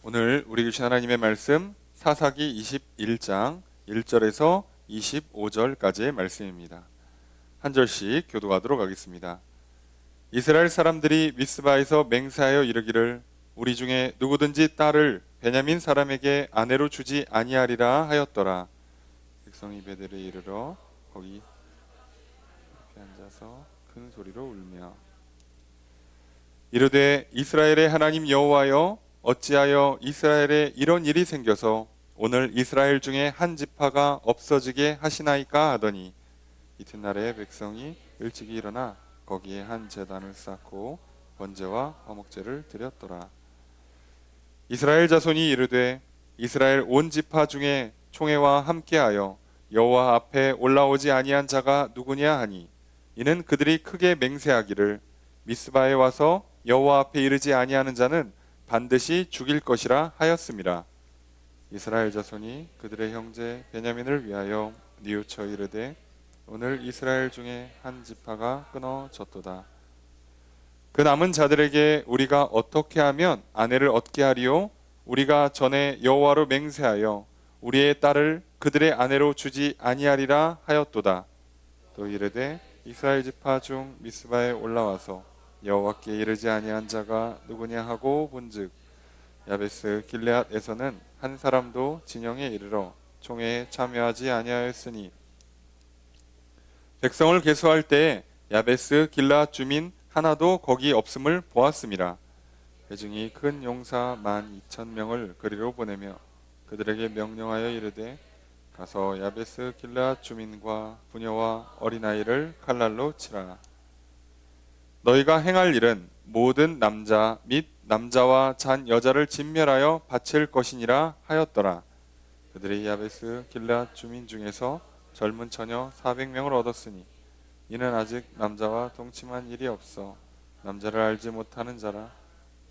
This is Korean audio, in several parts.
오늘 우리 주신 하나님의 말씀 사사기 21장 1절에서 25절까지의 말씀입니다. 한 절씩 교독하도록 하겠습니다. 이스라엘 사람들이 미스바에서 맹세하여 이르기를 우리 중에 누구든지 딸을 베냐민 사람에게 아내로 주지 아니하리라 하였더라. 백성이 베델에 이르러 거기 옆에 앉아서 큰 소리로 울며 이르되 이스라엘의 하나님 여호와여 어찌하여 이스라엘에 이런 일이 생겨서 오늘 이스라엘 중에 한 지파가 없어지게 하시나이까 하더니 이튿날에 백성이 일찍이 일어나 거기에 한 제단을 쌓고 번제와 화목제를 드렸더라. 이스라엘 자손이 이르되 이스라엘 온 지파 중에 총회와 함께하여 여호와 앞에 올라오지 아니한 자가 누구냐 하니 이는 그들이 크게 맹세하기를 미스바에 와서 여호와 앞에 이르지 아니하는 자는 반드시 죽일 것이라 하였음이라. 이스라엘 자손이 그들의 형제 베냐민을 위하여 뉘우쳐 이르되 오늘 이스라엘 중에 한 지파가 끊어졌도다. 그 남은 자들에게 우리가 어떻게 하면 아내를 얻게 하리요? 우리가 전에 여호와로 맹세하여 우리의 딸을 그들의 아내로 주지 아니하리라 하였도다. 또 이르되 이스라엘 지파 중 미스바에 올라와서 여호와께 이르지 아니한 자가 누구냐 하고 본즉 야베스 길르앗에서는 한 사람도 진영에 이르러 총회에 참여하지 아니하였으니 백성을 계수할 때에 야베스 길르앗 주민 하나도 거기 없음을 보았음이라. 회중이 큰 용사 12,000명을 그리로 보내며 그들에게 명령하여 이르되 가서 야베스 길르앗 주민과 부녀와 어린아이를 칼날로 치라. 너희가 행할 일은 모든 남자 및 남자와 잔 여자를 진멸하여 바칠 것이니라 하였더라. 그들이 야베스 길르앗 주민 중에서 젊은 처녀 400명을 얻었으니 이는 아직 남자와 동침한 일이 없어 남자를 알지 못하는 자라.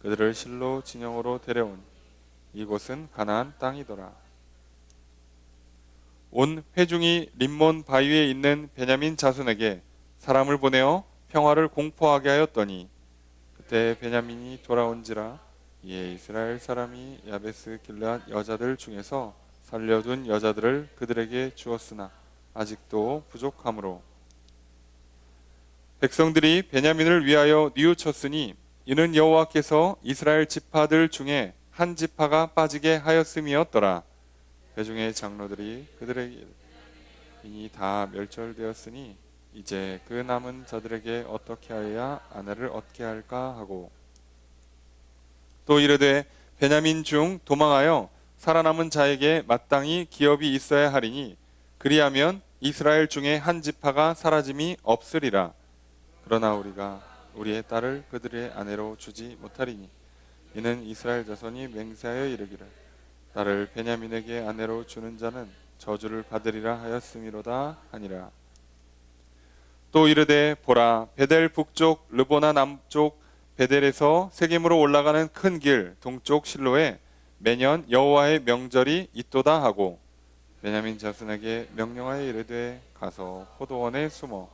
그들을 실로 진영으로 데려온 이곳은 가나안 땅이더라. 온 회중이 림몬 바위에 있는 베냐민 자손에게 사람을 보내어 평화를 공포하게 하였더니 그때 베냐민이 돌아온지라. 이에 이스라엘 사람이 야베스 길르앗 여자들 중에서 살려둔 여자들을 그들에게 주었으나 아직도 부족하므로 백성들이 베냐민을 위하여 뉘우쳤으니 이는 여호와께서 이스라엘 지파들 중에 한 지파가 빠지게 하였음이었더라. 회중의 장로들이 그들에게 이니 다 멸절되었으니 이제 그 남은 자들에게 어떻게 하여야 아내를 얻게 할까 하고 또 이르되 베냐민 중 도망하여 살아남은 자에게 마땅히 기업이 있어야 하리니 그리하면 이스라엘 중에 한 지파가 사라짐이 없으리라. 그러나 우리가 우리의 딸을 그들의 아내로 주지 못하리니 이는 이스라엘 자손이 맹세하여 이르기를 딸을 베냐민에게 아내로 주는 자는 저주를 받으리라 하였음이로다 하니라. 또 이르되 보라 베델 북쪽 르보나 남쪽 베델에서 세겜으로 올라가는 큰 길 동쪽 실로에 매년 여호와의 명절이 있도다 하고 베냐민 자손에게 명령하여 이르되 가서 포도원에 숨어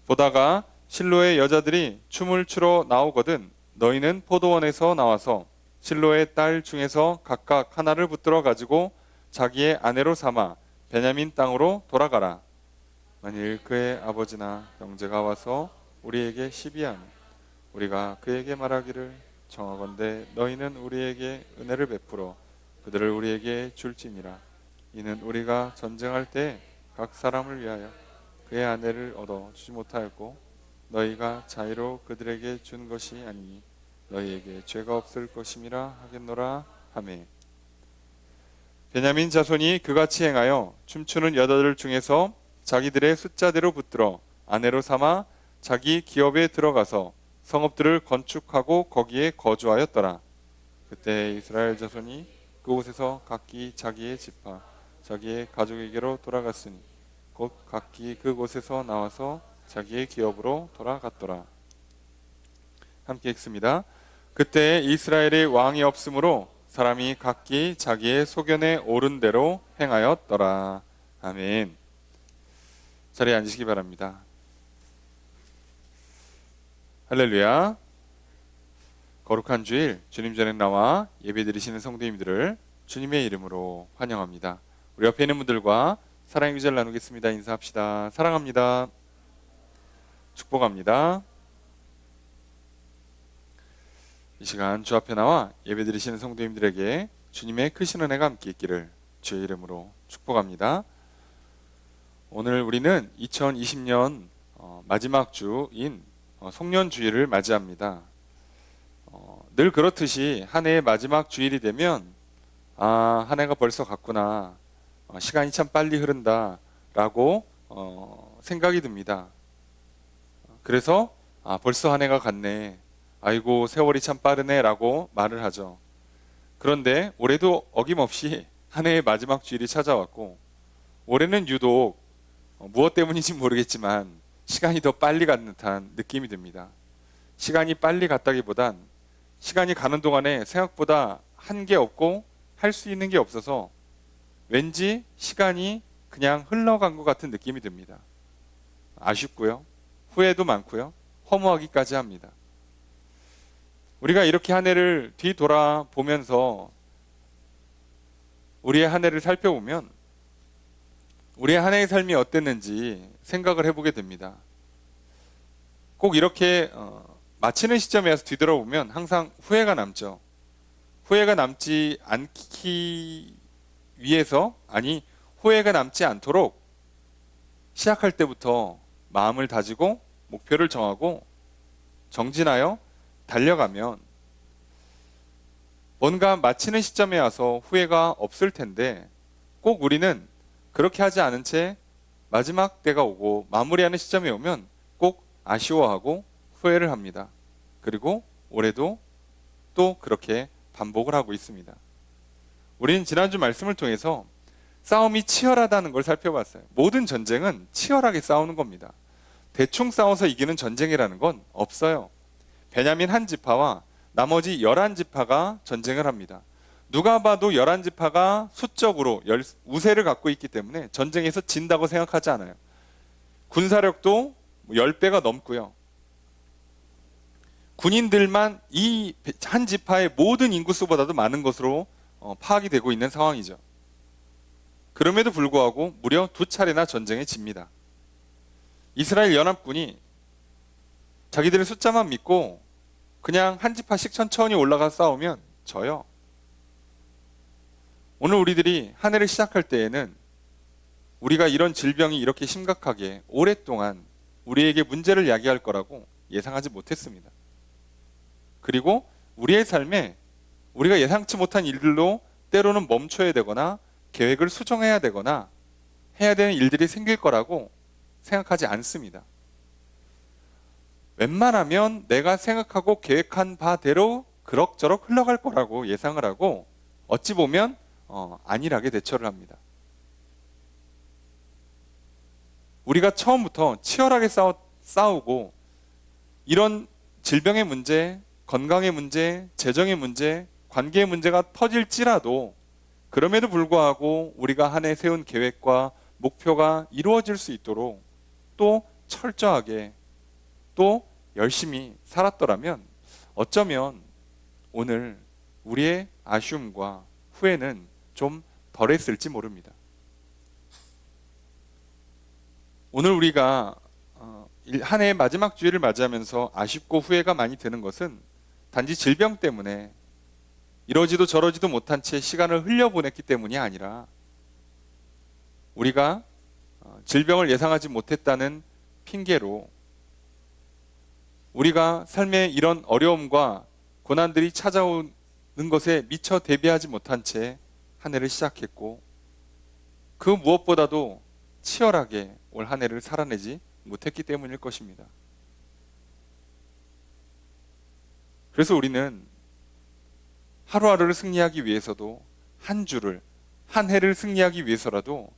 보다가 실로의 여자들이 춤을 추러 나오거든 너희는 포도원에서 나와서 실로의 딸 중에서 각각 하나를 붙들어 가지고 자기의 아내로 삼아 베냐민 땅으로 돌아가라. 만일 그의 아버지나 형제가 와서 우리에게 시비하면 우리가 그에게 말하기를 청하건대 너희는 우리에게 은혜를 베풀어 그들을 우리에게 줄지니라. 이는 우리가 전쟁할 때 각 사람을 위하여 그의 아내를 얻어 주지 못하였고 너희가 자의로 그들에게 준 것이 아니니 너희에게 죄가 없을 것임이라 하겠노라 하매 베냐민 자손이 그같이 행하여 춤추는 여자들 중에서 자기들의 숫자대로 붙들어 아내로 삼아 자기 기업에 들어가서 성읍들을 건축하고 거기에 거주하였더라. 그때 이스라엘 자손이 그곳에서 각기 자기의 지파 자기의 가족에게로 돌아갔으니 곧 각기 그곳에서 나와서 자기의 기업으로 돌아갔더라. 함께 읽습니다. 그때 이스라엘의 왕이 없으므로 사람이 각기 자기의 소견에 옳은 대로 행하였더라. 아멘. 자리에 앉으시기 바랍니다. 할렐루야. 거룩한 주일 주님 전에 나와 예배드리시는 성도님들을 주님의 이름으로 환영합니다. 우리 옆에 있는 분들과 사랑의 기절 나누겠습니다. 인사합시다. 사랑합니다. 축복합니다. 이 시간 주 앞에 나와 예배드리시는 성도님들에게 주님의 크신 은혜가 함께 있기를 주의 이름으로 축복합니다. 오늘 우리는 2020년 마지막 주인 송년주일을 맞이합니다. 늘 그렇듯이 한 해의 마지막 주일이 되면 한 해가 벌써 갔구나, 시간이 참 빨리 흐른다 라고 생각이 듭니다. 그래서 벌써 한 해가 갔네, 아이고 세월이 참 빠르네 라고 말을 하죠. 그런데 올해도 어김없이 한 해의 마지막 주일이 찾아왔고, 올해는 유독 무엇 때문인지 모르겠지만 시간이 더 빨리 간 듯한 느낌이 듭니다. 시간이 빨리 갔다기보단 시간이 가는 동안에 생각보다 한 게 없고 할 수 있는 게 없어서 왠지 시간이 그냥 흘러간 것 같은 느낌이 듭니다. 아쉽고요, 후회도 많고요, 허무하기까지 합니다. 우리가 이렇게 한 해를 뒤돌아보면서 우리의 한 해를 살펴보면 우리의 한 해의 삶이 어땠는지 생각을 해보게 됩니다. 꼭 이렇게 마치는 시점에 와서 뒤돌아보면 항상 후회가 남죠. 후회가 남지 않기 위해서, 후회가 남지 않도록 시작할 때부터 마음을 다지고 목표를 정하고 정진하여 달려가면 뭔가 마치는 시점에 와서 후회가 없을 텐데, 꼭 우리는 그렇게 하지 않은 채 마지막 때가 오고 마무리하는 시점에 오면 꼭 아쉬워하고 후회를 합니다. 그리고 올해도 또 그렇게 반복을 하고 있습니다. 우리는 지난주 말씀을 통해서 싸움이 치열하다는 걸 살펴봤어요. 모든 전쟁은 치열하게 싸우는 겁니다. 대충 싸워서 이기는 전쟁이라는 건 없어요. 베냐민 한 지파와 나머지 11지파가 전쟁을 합니다. 누가 봐도 11지파가 수적으로 우세를 갖고 있기 때문에 전쟁에서 진다고 생각하지 않아요. 군사력도 10배가 넘고요. 군인들만 이 한 지파의 모든 인구수보다도 많은 것으로 파악이 되고 있는 상황이죠. 그럼에도 불구하고 무려 2차례나 전쟁에 집니다. 이스라엘 연합군이 자기들의 숫자만 믿고 그냥 한 지파씩 천천히 올라가 싸우면 져요. 오늘 우리들이 한 해를 시작할 때에는 우리가 이런 질병이 이렇게 심각하게 오랫동안 우리에게 문제를 야기할 거라고 예상하지 못했습니다. 그리고 우리의 삶에 우리가 예상치 못한 일들로 때로는 멈춰야 되거나 계획을 수정해야 되거나 해야 되는 일들이 생길 거라고 생각하지 않습니다. 웬만하면 내가 생각하고 계획한 바대로 그럭저럭 흘러갈 거라고 예상을 하고 어찌 보면 안일하게 대처를 합니다. 우리가 처음부터 치열하게 싸우고 이런 질병의 문제, 건강의 문제, 재정의 문제, 관계의 문제가 터질지라도 그럼에도 불구하고 우리가 한 해 세운 계획과 목표가 이루어질 수 있도록 또 철저하게 또 열심히 살았더라면 어쩌면 오늘 우리의 아쉬움과 후회는 좀 덜했을지 모릅니다. 오늘 우리가 한 해의 마지막 주일을 맞이하면서 아쉽고 후회가 많이 드는 것은 단지 질병 때문에 이러지도 저러지도 못한 채 시간을 흘려보냈기 때문이 아니라 우리가 질병을 예상하지 못했다는 핑계로 우리가 삶의 이런 어려움과 고난들이 찾아오는 것에 미처 대비하지 못한 채 한 해를 시작했고, 그 무엇보다도 치열하게 올 한 해를 살아내지 못했기 때문일 것입니다. 그래서 우리는 하루하루를 승리하기 위해서도 한 해를 승리하기 위해서라도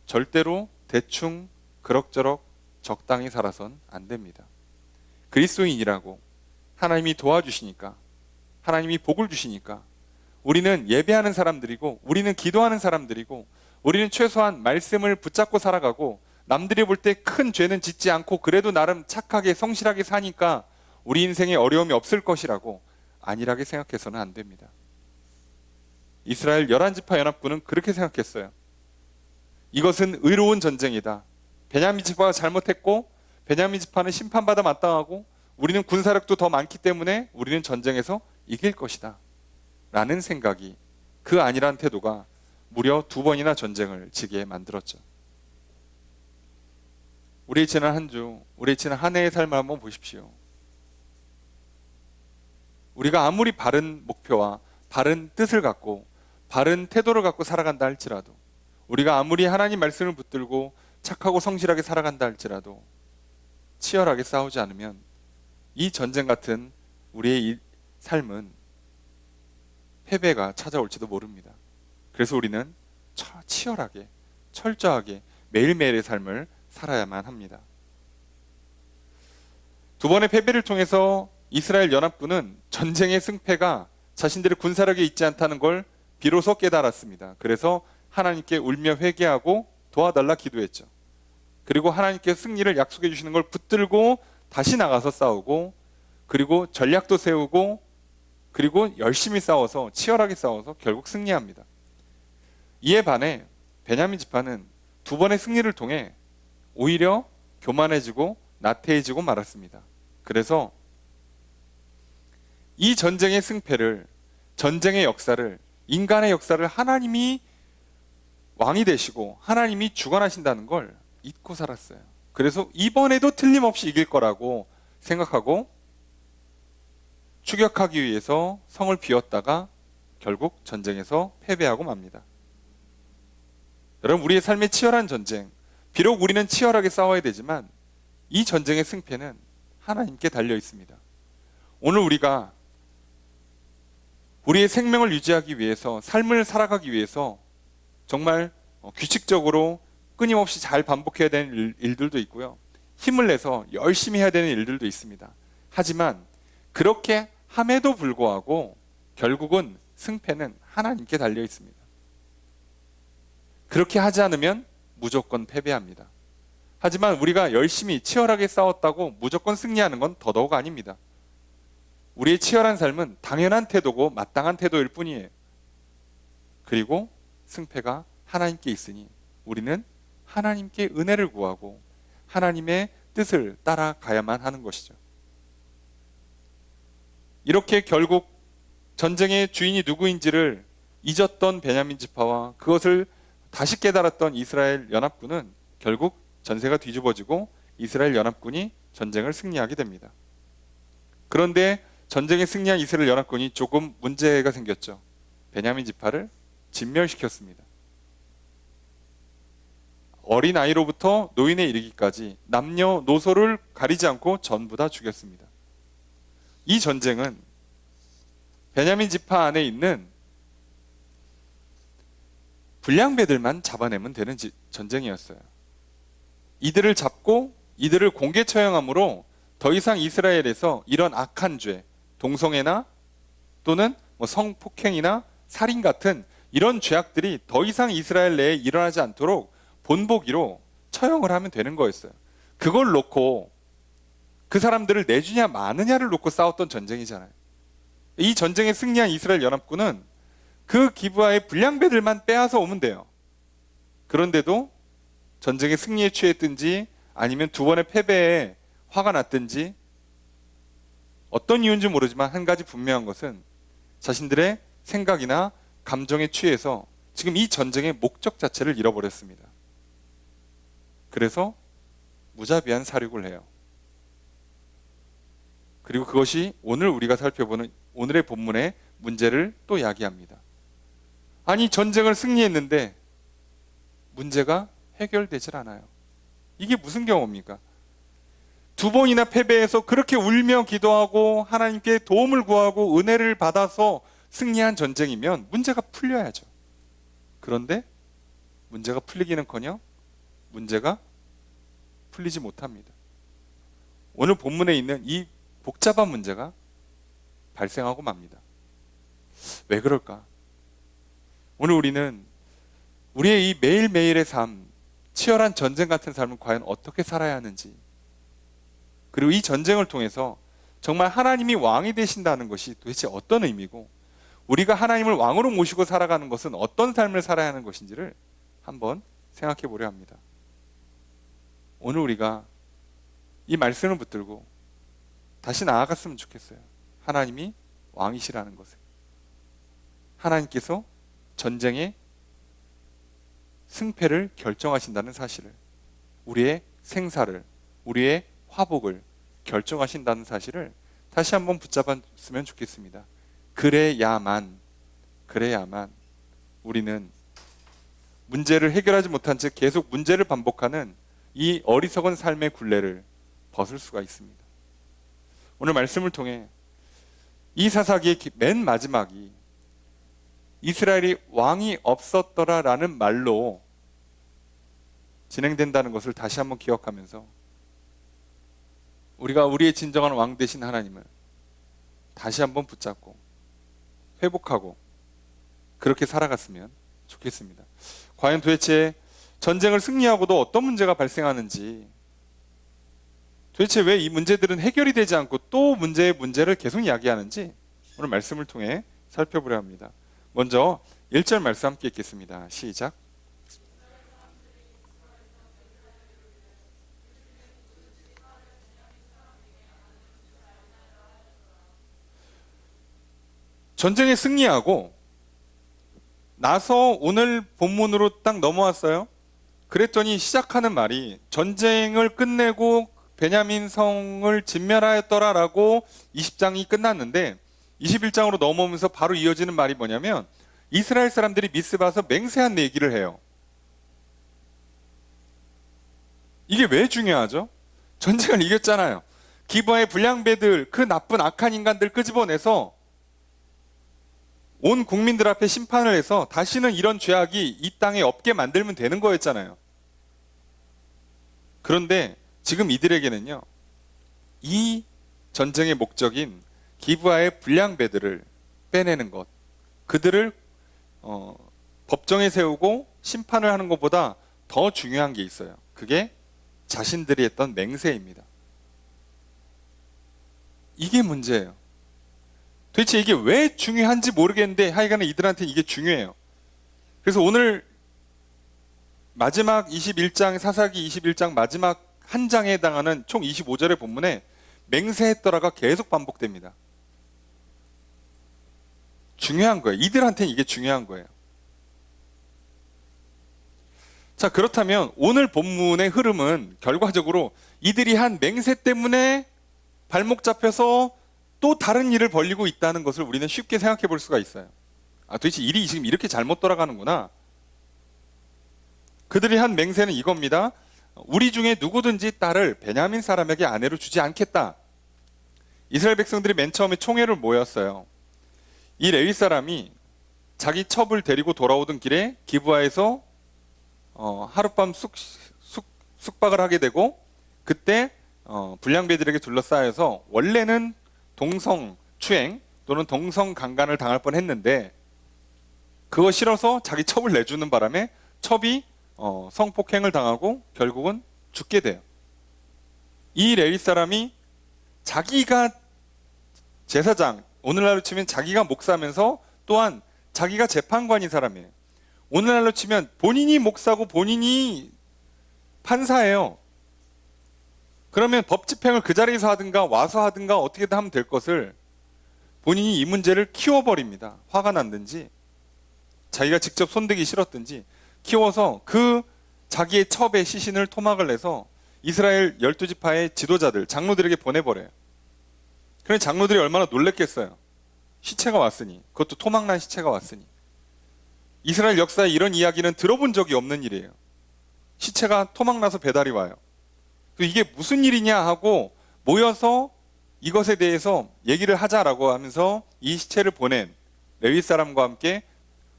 절대로 대충 그럭저럭 적당히 살아선 안 됩니다. 그리스도인이라고 하나님이 도와주시니까, 하나님이 복을 주시니까 우리는 예배하는 사람들이고, 우리는 기도하는 사람들이고, 우리는 최소한 말씀을 붙잡고 살아가고, 남들이 볼 때 큰 죄는 짓지 않고 그래도 나름 착하게 성실하게 사니까 우리 인생에 어려움이 없을 것이라고 안일하게 생각해서는 안 됩니다. 이스라엘 11지파 연합군은 그렇게 생각했어요. 이것은 의로운 전쟁이다. 베냐민 지파가 잘못했고 베냐민 지파는 심판받아 마땅하고 우리는 군사력도 더 많기 때문에 우리는 전쟁에서 이길 것이다 라는 생각이, 그 안일한 태도가 무려 2번이나 전쟁을 지게 만들었죠. 우리의 지난 한 주, 우리의 지난 한 해의 삶을 한번 보십시오. 우리가 아무리 바른 목표와 바른 뜻을 갖고 바른 태도를 갖고 살아간다 할지라도, 우리가 아무리 하나님 말씀을 붙들고 착하고 성실하게 살아간다 할지라도 치열하게 싸우지 않으면 이 전쟁 같은 우리의 이 삶은 패배가 찾아올지도 모릅니다. 그래서 우리는 치열하게, 철저하게 매일매일의 삶을 살아야만 합니다. 2번의 패배를 통해서 이스라엘 연합군은 전쟁의 승패가 자신들의 군사력에 있지 않다는 걸 비로소 깨달았습니다. 그래서 하나님께 울며 회개하고 도와달라 기도했죠. 그리고 하나님께 승리를 약속해 주시는 걸 붙들고 다시 나가서 싸우고, 그리고 전략도 세우고, 그리고 열심히 싸워서, 치열하게 싸워서 결국 승리합니다. 이에 반해 베냐민 지파는 2번의 승리를 통해 오히려 교만해지고 나태해지고 말았습니다. 그래서 이 전쟁의 승패를, 전쟁의 역사를, 인간의 역사를 하나님이 왕이 되시고 하나님이 주관하신다는 걸 잊고 살았어요. 그래서 이번에도 틀림없이 이길 거라고 생각하고 추격하기 위해서 성을 비웠다가 결국 전쟁에서 패배하고 맙니다. 여러분, 우리의 삶의 치열한 전쟁, 비록 우리는 치열하게 싸워야 되지만 이 전쟁의 승패는 하나님께 달려 있습니다. 오늘 우리가 우리의 생명을 유지하기 위해서, 삶을 살아가기 위해서 정말 규칙적으로 끊임없이 잘 반복해야 되는 일들도 있고요. 힘을 내서 열심히 해야 되는 일들도 있습니다. 하지만 그렇게 함에도 불구하고 결국은 승패는 하나님께 달려 있습니다. 그렇게 하지 않으면 무조건 패배합니다. 하지만 우리가 열심히 치열하게 싸웠다고 무조건 승리하는 건 더더욱 아닙니다. 우리의 치열한 삶은 당연한 태도고 마땅한 태도일 뿐이에요. 그리고 승패가 하나님께 있으니 우리는 하나님께 은혜를 구하고 하나님의 뜻을 따라가야만 하는 것이죠. 이렇게 결국 전쟁의 주인이 누구인지를 잊었던 베냐민 지파와 그것을 다시 깨달았던 이스라엘 연합군은 결국 전세가 뒤집어지고 이스라엘 연합군이 전쟁을 승리하게 됩니다. 그런데 전쟁에 승리한 이스라엘 연합군이 조금 문제가 생겼죠. 베냐민 지파를 진멸시켰습니다. 어린아이로부터 노인에 이르기까지 남녀노소를 가리지 않고 전부 다 죽였습니다. 이 전쟁은 베냐민 지파 안에 있는 불량배들만 잡아내면 되는 전쟁이었어요. 이들을 잡고 이들을 공개 처형함으로 더 이상 이스라엘에서 이런 악한 죄, 동성애나 또는 성폭행이나 살인 같은 이런 죄악들이 더 이상 이스라엘 내에 일어나지 않도록 본보기로 처형을 하면 되는 거였어요. 그걸 놓고 그 사람들을 내주냐 마느냐를 놓고 싸웠던 전쟁이잖아요. 이 전쟁에 승리한 이스라엘 연합군은 그 기브아의 불량배들만 빼앗아 오면 돼요. 그런데도 전쟁의 승리에 취했든지 아니면 2번의 패배에 화가 났든지 어떤 이유인지 모르지만 한 가지 분명한 것은 자신들의 생각이나 감정에 취해서 지금 이 전쟁의 목적 자체를 잃어버렸습니다. 그래서 무자비한 살육을 해요. 그리고 그것이 오늘 우리가 살펴보는 오늘의 본문의 문제를 또 야기합니다. 아니, 전쟁을 승리했는데 문제가 해결되질 않아요. 이게 무슨 경우입니까? 2번이나 패배해서 그렇게 울며 기도하고 하나님께 도움을 구하고 은혜를 받아서 승리한 전쟁이면 문제가 풀려야죠. 그런데 문제가 풀리기는커녕 문제가 풀리지 못합니다. 오늘 본문에 있는 이 복잡한 문제가 발생하고 맙니다. 왜 그럴까? 오늘 우리는 우리의 이 매일매일의 삶, 치열한 전쟁 같은 삶을 과연 어떻게 살아야 하는지, 그리고 이 전쟁을 통해서 정말 하나님이 왕이 되신다는 것이 도대체 어떤 의미고, 우리가 하나님을 왕으로 모시고 살아가는 것은 어떤 삶을 살아야 하는 것인지를 한번 생각해 보려 합니다. 오늘 우리가 이 말씀을 붙들고 다시 나아갔으면 좋겠어요. 하나님이 왕이시라는 것을, 하나님께서 전쟁의 승패를 결정하신다는 사실을, 우리의 생사를, 우리의 화복을 결정하신다는 사실을 다시 한번 붙잡았으면 좋겠습니다. 그래야만 우리는 문제를 해결하지 못한 채 계속 문제를 반복하는 이 어리석은 삶의 굴레를 벗을 수가 있습니다. 오늘 말씀을 통해 이 사사기의 맨 마지막이 이스라엘이 왕이 없었더라라는 말로 진행된다는 것을 다시 한번 기억하면서 우리가 우리의 진정한 왕 되신 하나님을 다시 한번 붙잡고 회복하고 그렇게 살아갔으면 좋겠습니다. 과연 도대체 전쟁을 승리하고도 어떤 문제가 발생하는지, 도대체 왜 이 문제들은 해결이 되지 않고 또 문제를 계속 이야기하는지 오늘 말씀을 통해 살펴보려 합니다. 먼저 1절 말씀 함께 읽겠습니다. 시작. 전쟁에 승리하고 나서 오늘 본문으로 딱 넘어왔어요. 그랬더니 시작하는 말이 전쟁을 끝내고 베냐민 성을 진멸하였더라라고 20장이 끝났는데 21장으로 넘어오면서 바로 이어지는 말이 뭐냐면 이스라엘 사람들이 미스바에서 맹세한 얘기를 해요. 이게 왜 중요하죠? 전쟁을 이겼잖아요. 기브아의 불량배들, 그 나쁜 악한 인간들 끄집어내서 온 국민들 앞에 심판을 해서 다시는 이런 죄악이 이 땅에 없게 만들면 되는 거였잖아요. 그런데 지금 이들에게는요, 이 전쟁의 목적인 기브아의 불량배들을 빼내는 것, 그들을 법정에 세우고 심판을 하는 것보다 더 중요한 게 있어요. 그게 자신들이 했던 맹세입니다. 이게 문제예요. 도대체 이게 왜 중요한지 모르겠는데 하여간에 이들한테는 이게 중요해요. 그래서 오늘 마지막 21장, 사사기 21장 마지막 한 장에 해당하는 총 25절의 본문에 맹세했더라가 계속 반복됩니다. 중요한 거예요. 이들한테는 이게 중요한 거예요. 자, 그렇다면 오늘 본문의 흐름은 결과적으로 이들이 한 맹세 때문에 발목 잡혀서 또 다른 일을 벌이고 있다는 것을 우리는 쉽게 생각해 볼 수가 있어요. 아, 도대체 일이 지금 이렇게 잘못 돌아가는구나. 그들이 한 맹세는 이겁니다. 우리 중에 누구든지 딸을 베냐민 사람에게 아내로 주지 않겠다. 이스라엘 백성들이 맨 처음에 총회를 모였어요. 이 레위 사람이 자기 첩을 데리고 돌아오던 길에 기브아에서 하룻밤 숙박을 하게 되고, 그때 불량배들에게 둘러싸여서 원래는 동성추행 또는 동성강간을 당할 뻔했는데 그거 싫어서 자기 첩을 내주는 바람에 첩이 성폭행을 당하고 결국은 죽게 돼요. 이 레위 사람이 자기가 제사장, 오늘날로 치면 자기가 목사면서 또한 자기가 재판관인 사람이에요. 오늘날로 치면 본인이 목사고 본인이 판사예요. 그러면 법 집행을 그 자리에서 하든가 와서 하든가 어떻게든 하면 될 것을 본인이 이 문제를 키워버립니다. 화가 났든지 자기가 직접 손대기 싫었든지 키워서 그 자기의 첩의 시신을 토막을 내서 이스라엘 12지파의 지도자들, 장로들에게 보내버려요. 그런데 장로들이 얼마나 놀랬겠어요. 시체가 왔으니, 그것도 토막난 시체가 왔으니. 이스라엘 역사에 이런 이야기는 들어본 적이 없는 일이에요. 시체가 토막나서 배달이 와요. 이게 무슨 일이냐 하고 모여서 이것에 대해서 얘기를 하자라고 하면서 이 시체를 보낸 레위 사람과 함께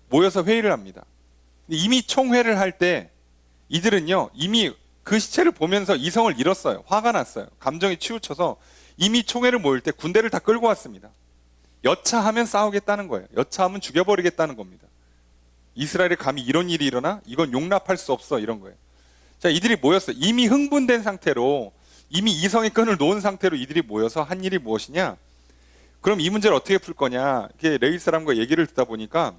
모여서 회의를 합니다. 이미 총회를 할 때 이들은요, 이미 그 시체를 보면서 이성을 잃었어요. 화가 났어요. 감정이 치우쳐서 이미 총회를 모일 때 군대를 다 끌고 왔습니다. 여차하면 싸우겠다는 거예요. 여차하면 죽여버리겠다는 겁니다. 이스라엘에 감히 이런 일이 일어나? 이건 용납할 수 없어, 이런 거예요. 자, 이들이 모였어요. 이미 흥분된 상태로 이미 이성의 끈을 놓은 상태로 이들이 모여서 한 일이 무엇이냐? 그럼 이 문제를 어떻게 풀 거냐? 이렇게 레위 사람과 얘기를 듣다 보니까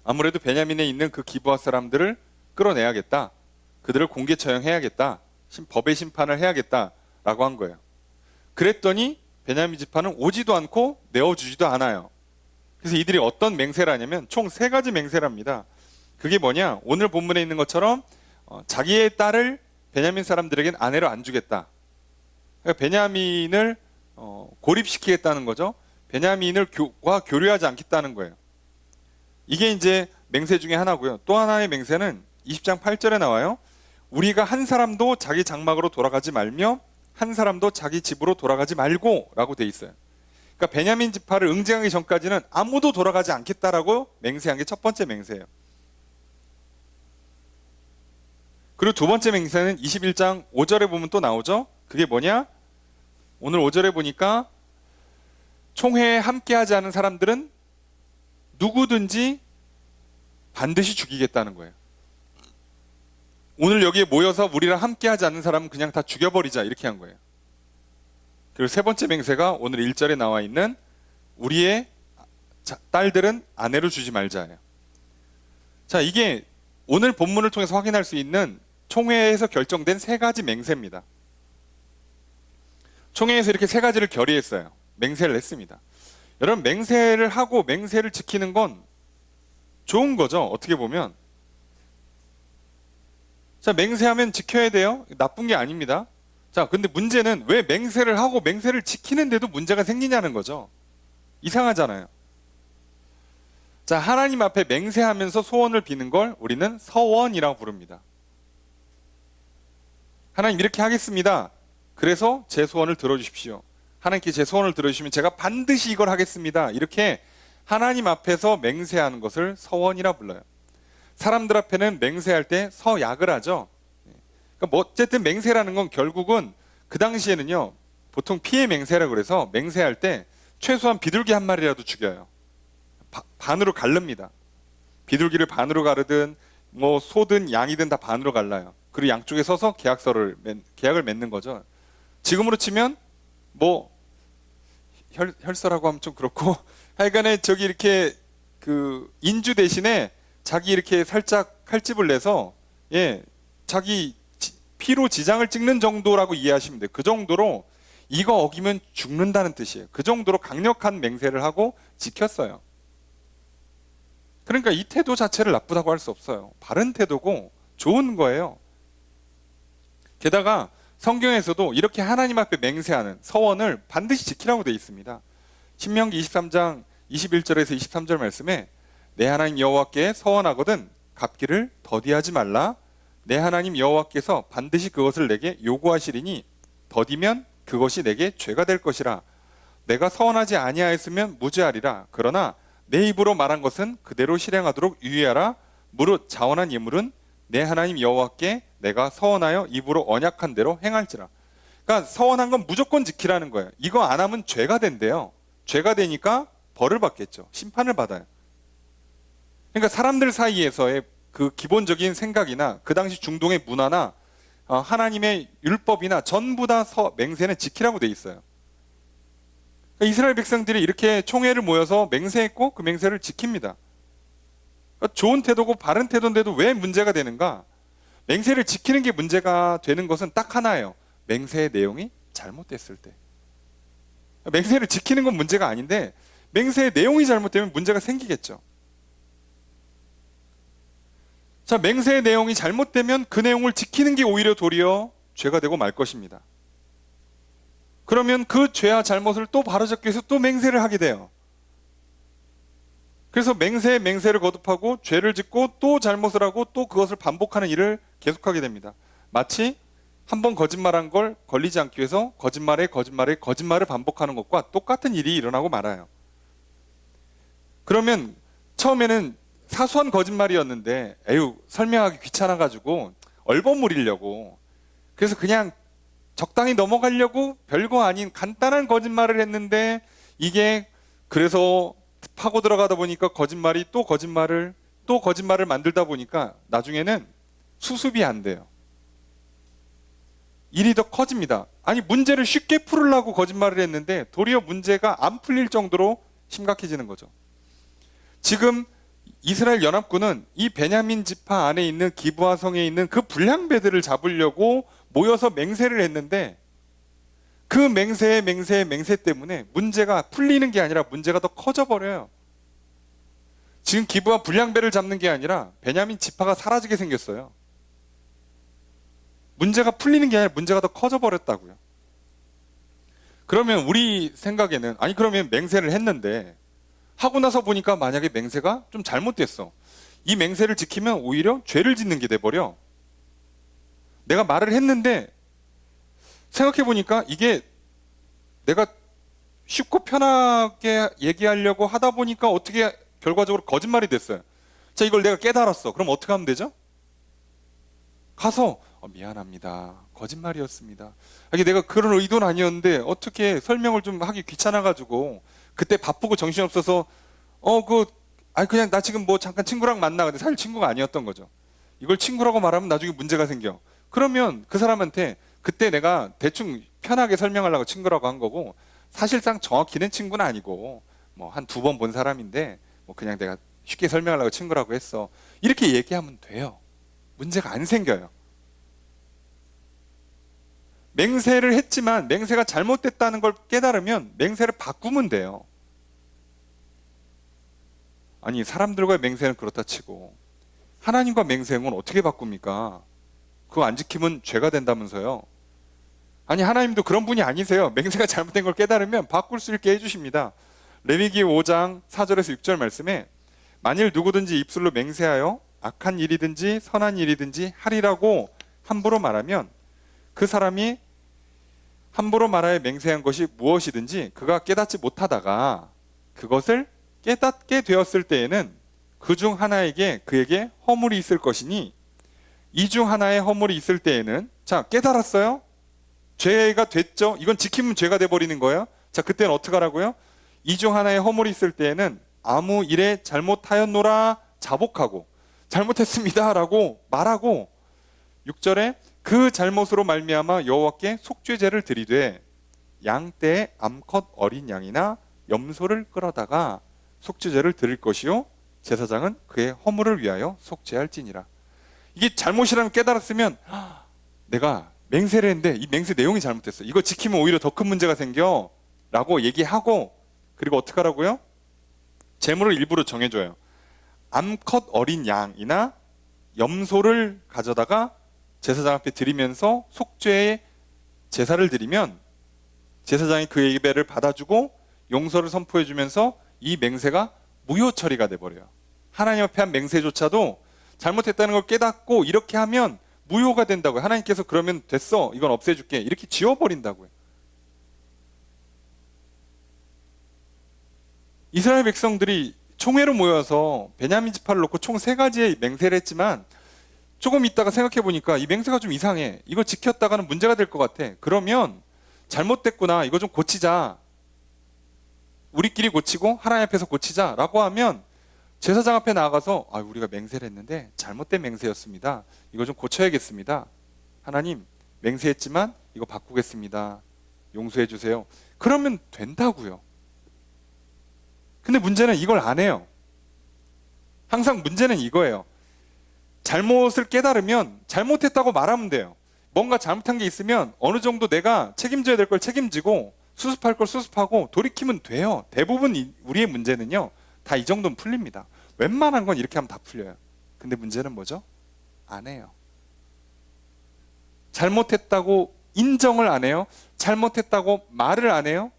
아무래도 베냐민에 있는 그 기브아 사람들을 끌어내야겠다. 그들을 공개 처형해야겠다. 법의 심판을 해야겠다라고 한 거예요. 그랬더니 베냐민 지파는 오지도 않고 내어주지도 않아요. 그래서 이들이 어떤 맹세를 하냐면 총 3가지 맹세를 합니다. 그게 뭐냐? 오늘 본문에 있는 것처럼 자기의 딸을 베냐민 사람들에겐 아내로 안 주겠다. 그러니까 베냐민을 고립시키겠다는 거죠. 베냐민을 교류하지 않겠다는 거예요. 이게 이제 맹세 중에 하나고요. 또 하나의 맹세는 20장 8절에 나와요. 우리가 한 사람도 자기 장막으로 돌아가지 말며 한 사람도 자기 집으로 돌아가지 말고 라고 돼 있어요. 그러니까 베냐민 지파를 응징하기 전까지는 아무도 돌아가지 않겠다라고 맹세한 게 첫 번째 맹세예요. 그리고 두 번째 맹세는 21장 5절에 보면 또 나오죠. 그게 뭐냐? 오늘 5절에 보니까 총회에 함께하지 않은 사람들은 누구든지 반드시 죽이겠다는 거예요. 오늘 여기에 모여서 우리랑 함께하지 않는 사람은 그냥 다 죽여버리자 이렇게 한 거예요. 그리고 세 번째 맹세가 오늘 1절에 나와 있는 우리의 딸들은 아내로 주지 말자예요. 자, 이게 오늘 본문을 통해서 확인할 수 있는 총회에서 결정된 3가지 맹세입니다. 총회에서 이렇게 3가지를 결의했어요. 맹세를 했습니다. 여러분, 맹세를 하고 맹세를 지키는 건 좋은 거죠. 어떻게 보면. 자, 맹세하면 지켜야 돼요. 나쁜 게 아닙니다. 자, 근데 문제는 왜 맹세를 하고 맹세를 지키는데도 문제가 생기냐는 거죠. 이상하잖아요. 자, 하나님 앞에 맹세하면서 소원을 비는 걸 우리는 서원이라고 부릅니다. 하나님 이렇게 하겠습니다. 그래서 제 소원을 들어주십시오. 하나님께 제 소원을 들어주시면 제가 반드시 이걸 하겠습니다. 이렇게 하나님 앞에서 맹세하는 것을 서원이라 불러요. 사람들 앞에는 맹세할 때 서약을 하죠. 그러니까 뭐 어쨌든 맹세라는 건 결국은 그 당시에는요, 보통 피해 맹세라고 그래서 맹세할 때 최소한 비둘기 한 마리라도 죽여요. 반으로 가릅니다. 비둘기를 반으로 가르든 뭐 소든 양이든 다 반으로 갈라요. 그리고 양쪽에 서서 계약을 맺는 거죠. 지금으로 치면 뭐 혈서라고 하면 좀 그렇고 하여간에 저기 이렇게 그 인주 대신에 자기 이렇게 살짝 칼집을 내서 자기 피로 지장을 찍는 정도라고 이해하시면 돼요. 그 정도로 이거 어기면 죽는다는 뜻이에요. 그 정도로 강력한 맹세를 하고 지켰어요. 그러니까 이 태도 자체를 나쁘다고 할 수 없어요. 바른 태도고 좋은 거예요. 게다가 성경에서도 이렇게 하나님 앞에 맹세하는 서원을 반드시 지키라고 되어 있습니다. 신명기 23장 21절에서 23절 말씀에 내 하나님 여호와께 서원하거든 갚기를 더디하지 말라. 내 하나님 여호와께서 반드시 그것을 내게 요구하시리니 더디면 그것이 내게 죄가 될 것이라. 내가 서원하지 아니하였으면 무죄하리라. 그러나 내 입으로 말한 것은 그대로 실행하도록 유의하라. 무릇 자원한 예물은 내 하나님 여호와께 내가 서원하여 입으로 언약한 대로 행할지라. 그러니까 서원한 건 무조건 지키라는 거예요. 이거 안 하면 죄가 된대요. 죄가 되니까 벌을 받겠죠. 심판을 받아요. 그러니까 사람들 사이에서의 그 기본적인 생각이나 그 당시 중동의 문화나 하나님의 율법이나 전부 다 맹세는 지키라고 돼 있어요. 그러니까 이스라엘 백성들이 이렇게 총회를 모여서 맹세했고 그 맹세를 지킵니다. 그러니까 좋은 태도고 바른 태도인데도 왜 문제가 되는가? 맹세를 지키는 게 문제가 되는 것은 딱 하나예요. 맹세의 내용이 잘못됐을 때. 맹세를 지키는 건 문제가 아닌데 맹세의 내용이 잘못되면 문제가 생기겠죠. 자, 맹세의 내용이 잘못되면 그 내용을 지키는 게 오히려 도리어 죄가 되고 말 것입니다. 그러면 그 죄와 잘못을 또 바로잡기 위해서 또 맹세를 하게 돼요. 그래서 맹세에 맹세를 거듭하고 죄를 짓고 또 잘못을 하고 또 그것을 반복하는 일을 계속하게 됩니다. 마치 한 번 거짓말한 걸 걸리지 않기 위해서 거짓말에 거짓말을 반복하는 것과 똑같은 일이 일어나고 말아요. 그러면 처음에는 사소한 거짓말이었는데 에휴 설명하기 귀찮아가지고 얼버무리려고 그래서 그냥 적당히 넘어가려고 별거 아닌 간단한 거짓말을 했는데 이게 그래서 파고 들어가다 보니까 거짓말이 또 거짓말을 만들다 보니까 나중에는 수습이 안 돼요. 일이 더 커집니다. 아니, 문제를 쉽게 풀으려고 거짓말을 했는데 도리어 문제가 안 풀릴 정도로 심각해지는 거죠. 지금 이스라엘 연합군은 이 베냐민 지파 안에 있는 기브아 성에 있는 그 불량배들을 잡으려고 모여서 맹세를 했는데, 그 맹세 때문에 문제가 풀리는 게 아니라 문제가 더 커져 버려요. 지금 기브아 불량배를 잡는 게 아니라 베냐민 지파가 사라지게 생겼어요. 문제가 풀리는 게 아니라 문제가 더 커져 버렸다고요. 그러면 우리 생각에는, 아니 그러면 맹세를 했는데 하고 나서 보니까 만약에 맹세가 좀 잘못됐어. 이 맹세를 지키면 오히려 죄를 짓는 게 돼버려. 내가 말을 했는데 생각해 보니까 이게 내가 쉽고 편하게 얘기하려고 하다 보니까 어떻게 결과적으로 거짓말이 됐어요. 자, 이걸 내가 깨달았어. 그럼 어떻게 하면 되죠? 가서 미안합니다. 거짓말이었습니다. 이게 내가 그런 의도는 아니었는데 어떻게 설명을 좀 하기 귀찮아가지고 그때 바쁘고 정신없어서 그냥 나 지금 뭐 잠깐 친구랑 만나. 근데 사실 친구가 아니었던 거죠. 이걸 친구라고 말하면 나중에 문제가 생겨. 그러면 그 사람한테 그때 내가 대충 편하게 설명하려고 친구라고 한 거고, 사실상 정확히는 친구는 아니고 뭐 한 2번 본 사람인데 뭐 그냥 내가 쉽게 설명하려고 친구라고 했어. 이렇게 얘기하면 돼요. 문제가 안 생겨요. 맹세를 했지만 맹세가 잘못됐다는 걸 깨달으면 맹세를 바꾸면 돼요. 아니, 사람들과의 맹세는 그렇다 치고 하나님과 맹세는 어떻게 바꿉니까? 그거 안 지키면 죄가 된다면서요. 아니, 하나님도 그런 분이 아니세요. 맹세가 잘못된 걸 깨달으면 바꿀 수 있게 해주십니다. 레위기 5장 4절에서 6절 말씀에 만일 누구든지 입술로 맹세하여 악한 일이든지 선한 일이든지 하리라고 함부로 말하면 그 사람이 함부로 말하여 맹세한 것이 무엇이든지 그가 깨닫지 못하다가 그것을 깨닫게 되었을 때에는 그 중 하나에게 그에게 허물이 있을 것이니, 이 중 하나의 허물이 있을 때에는, 자, 깨달았어요? 죄가 됐죠? 이건 지키면 죄가 돼버리는 거예요. 자, 그때는 어떻게 하라고요? 이 중 하나의 허물이 있을 때에는 아무 일에 잘못하였노라 자복하고, 잘못했습니다 라고 말하고, 6절에 그 잘못으로 말미암아 여호와께 속죄제를 드리되 양떼의 암컷 어린 양이나 염소를 끌어다가 속죄제를 드릴 것이요 제사장은 그의 허물을 위하여 속죄할지니라. 이게 잘못이라는 깨달았으면 내가 맹세를 했는데 이 맹세 내용이 잘못됐어. 이거 지키면 오히려 더 큰 문제가 생겨 라고 얘기하고, 그리고 어떻게 하라고요? 제물을 일부러 정해줘요. 암컷 어린 양이나 염소를 가져다가 제사장 앞에 드리면서 속죄의 제사를 드리면 제사장이 그의 예배를 받아주고 용서를 선포해주면서 이 맹세가 무효 처리가 돼버려요. 하나님 앞에 한 맹세조차도 잘못했다는 걸 깨닫고 이렇게 하면 무효가 된다고요. 하나님께서 그러면 됐어, 이건 없애줄게, 이렇게 지워버린다고요. 이스라엘 백성들이 총회로 모여서 베냐민 지파를 놓고 총 3가지의 맹세를 했지만 조금 있다가 생각해 보니까 이 맹세가 좀 이상해. 이거 지켰다가는 문제가 될 것 같아. 그러면 잘못됐구나, 이거 좀 고치자. 우리끼리 고치고 하나님 앞에서 고치자 라고 하면 제사장 앞에 나가서 우리가 맹세를 했는데 잘못된 맹세였습니다. 이거 좀 고쳐야겠습니다. 하나님, 맹세했지만 이거 바꾸겠습니다. 용서해 주세요. 그러면 된다고요. 근데 문제는 이걸 안 해요. 항상 문제는 이거예요. 잘못을 깨달으면 잘못했다고 말하면 돼요. 뭔가 잘못한 게 있으면 어느 정도 내가 책임져야 될 걸 책임지고 수습할 걸 수습하고 돌이키면 돼요. 대부분 우리의 문제는요, 다 이 정도는 풀립니다. 웬만한 건 이렇게 하면 다 풀려요. 근데 문제는 뭐죠? 안 해요. 잘못했다고 인정을 안 해요. 잘못했다고 말을 안 해요.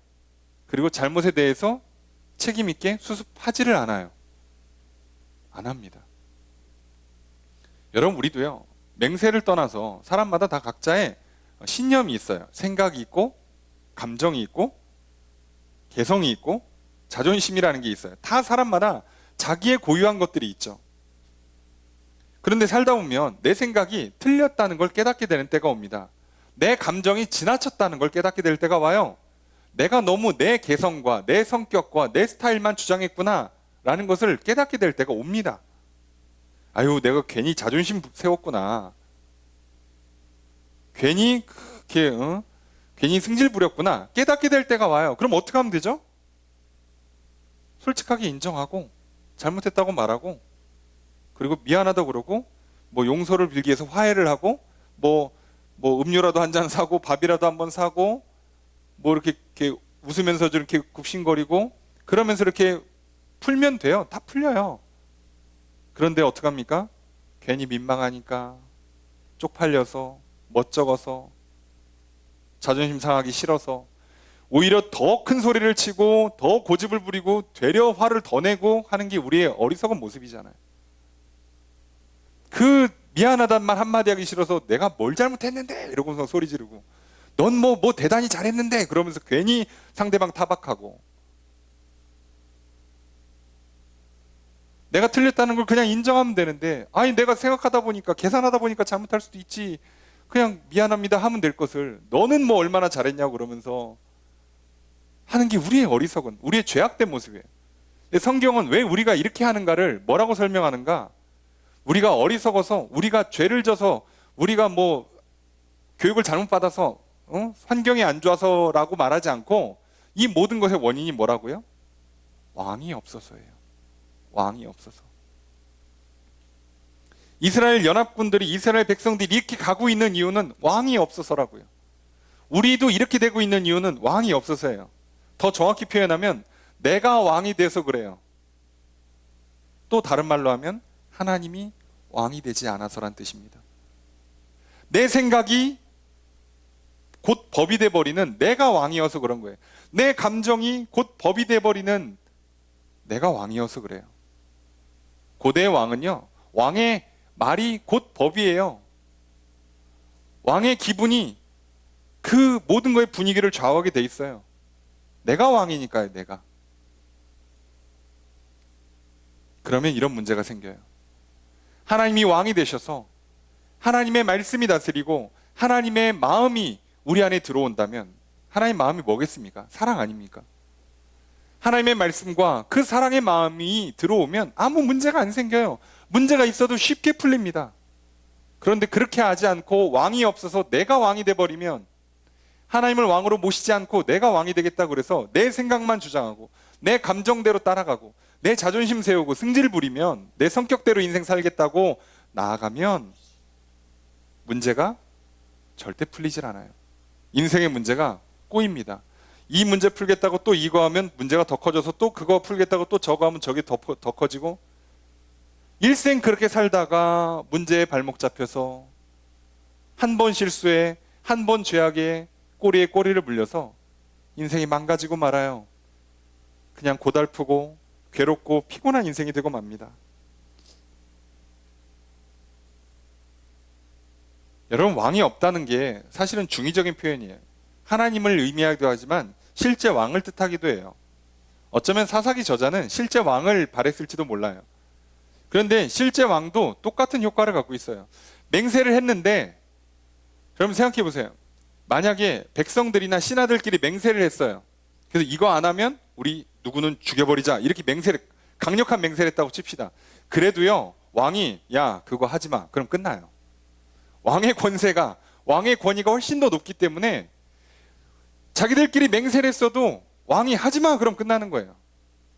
그리고 잘못에 대해서 책임 있게 수습하지를 않아요. 안 합니다. 여러분, 우리도요, 맹세를 떠나서 사람마다 다 각자의 신념이 있어요. 생각이 있고 감정이 있고 개성이 있고 자존심이라는 게 있어요. 다 사람마다 자기의 고유한 것들이 있죠. 그런데 살다 보면 내 생각이 틀렸다는 걸 깨닫게 되는 때가 옵니다. 내 감정이 지나쳤다는 걸 깨닫게 될 때가 와요. 내가 너무 내 개성과 내 성격과 내 스타일만 주장했구나 라는 것을 깨닫게 될 때가 옵니다. 내가 괜히 자존심 세웠구나. 괜히 그렇게 괜히 승질 부렸구나 깨닫게 될 때가 와요. 그럼 어떻게 하면 되죠? 솔직하게 인정하고 잘못했다고 말하고 그리고 미안하다고 그러고 뭐 용서를 빌기 위해서 화해를 하고 뭐 음료라도 한 잔 사고 밥이라도 한번 사고 뭐 이렇게 웃으면서 이렇게 굽신거리고 그러면서 이렇게 풀면 돼요. 다 풀려요. 그런데 어떡합니까? 괜히 민망하니까 쪽팔려서 멋쩍어서 자존심 상하기 싫어서 오히려 더 큰 소리를 치고 더 고집을 부리고 되려 화를 더 내고 하는 게 우리의 어리석은 모습이잖아요. 그 미안하단 말 한마디 하기 싫어서 내가 뭘 잘못했는데 이러고서 소리 지르고 넌 뭐 대단히 잘했는데 그러면서 괜히 상대방 타박하고 내가 틀렸다는 걸 그냥 인정하면 되는데 아니 내가 생각하다 보니까 계산하다 보니까 잘못할 수도 있지 그냥 미안합니다 하면 될 것을 너는 뭐 얼마나 잘했냐고 그러면서 하는 게 우리의 어리석은 우리의 죄악된 모습이에요. 근데 성경은 왜 우리가 이렇게 하는가를 뭐라고 설명하는가? 우리가 어리석어서 우리가 죄를 져서 우리가 뭐 교육을 잘못 받아서 환경이 안 좋아서라고 말하지 않고 이 모든 것의 원인이 뭐라고요? 왕이 없어서예요. 왕이 없어서. 이스라엘 연합군들이 이스라엘 백성들이 이렇게 가고 있는 이유는 왕이 없어서라고요. 우리도 이렇게 되고 있는 이유는 왕이 없어서예요. 더 정확히 표현하면 내가 왕이 돼서 그래요. 또 다른 말로 하면 하나님이 왕이 되지 않아서란 뜻입니다. 내 생각이 곧 법이 돼버리는 내가 왕이어서 그런 거예요. 내 감정이 곧 법이 돼버리는 내가 왕이어서 그래요. 고대의 왕은요, 왕의 말이 곧 법이에요. 왕의 기분이 그 모든 거의 분위기를 좌우하게 돼 있어요. 내가 왕이니까요, 내가. 그러면 이런 문제가 생겨요. 하나님이 왕이 되셔서 하나님의 말씀이 다스리고 하나님의 마음이 우리 안에 들어온다면 하나님의 마음이 뭐겠습니까? 사랑 아닙니까? 하나님의 말씀과 그 사랑의 마음이 들어오면 아무 문제가 안 생겨요. 문제가 있어도 쉽게 풀립니다. 그런데 그렇게 하지 않고 왕이 없어서 내가 왕이 돼버리면 하나님을 왕으로 모시지 않고 내가 왕이 되겠다고 그래서 내 생각만 주장하고 내 감정대로 따라가고 내 자존심 세우고 승질 부리면 내 성격대로 인생 살겠다고 나아가면 문제가 절대 풀리질 않아요. 인생의 문제가 꼬입니다. 이 문제 풀겠다고 또 이거 하면 문제가 더 커져서 또 그거 풀겠다고 또 저거 하면 저게 더 커지고 일생 그렇게 살다가 문제에 발목 잡혀서 한 번 실수에 한 번 죄악에 꼬리에 꼬리를 물려서 인생이 망가지고 말아요. 그냥 고달프고 괴롭고 피곤한 인생이 되고 맙니다. 여러분, 왕이 없다는 게 사실은 중의적인 표현이에요. 하나님을 의미하기도 하지만 실제 왕을 뜻하기도 해요. 어쩌면 사사기 저자는 실제 왕을 바랬을지도 몰라요. 그런데 실제 왕도 똑같은 효과를 갖고 있어요. 맹세를 했는데, 여러분 생각해 보세요. 만약에 백성들이나 신하들끼리 맹세를 했어요. 그래서 이거 안 하면 우리 누구는 죽여버리자, 이렇게 강력한 맹세를 했다고 칩시다. 그래도요, 왕이 야 그거 하지 마, 그럼 끝나요. 왕의 권위가 훨씬 더 높기 때문에 자기들끼리 맹세를 했어도 왕이 하지 마, 그럼 끝나는 거예요.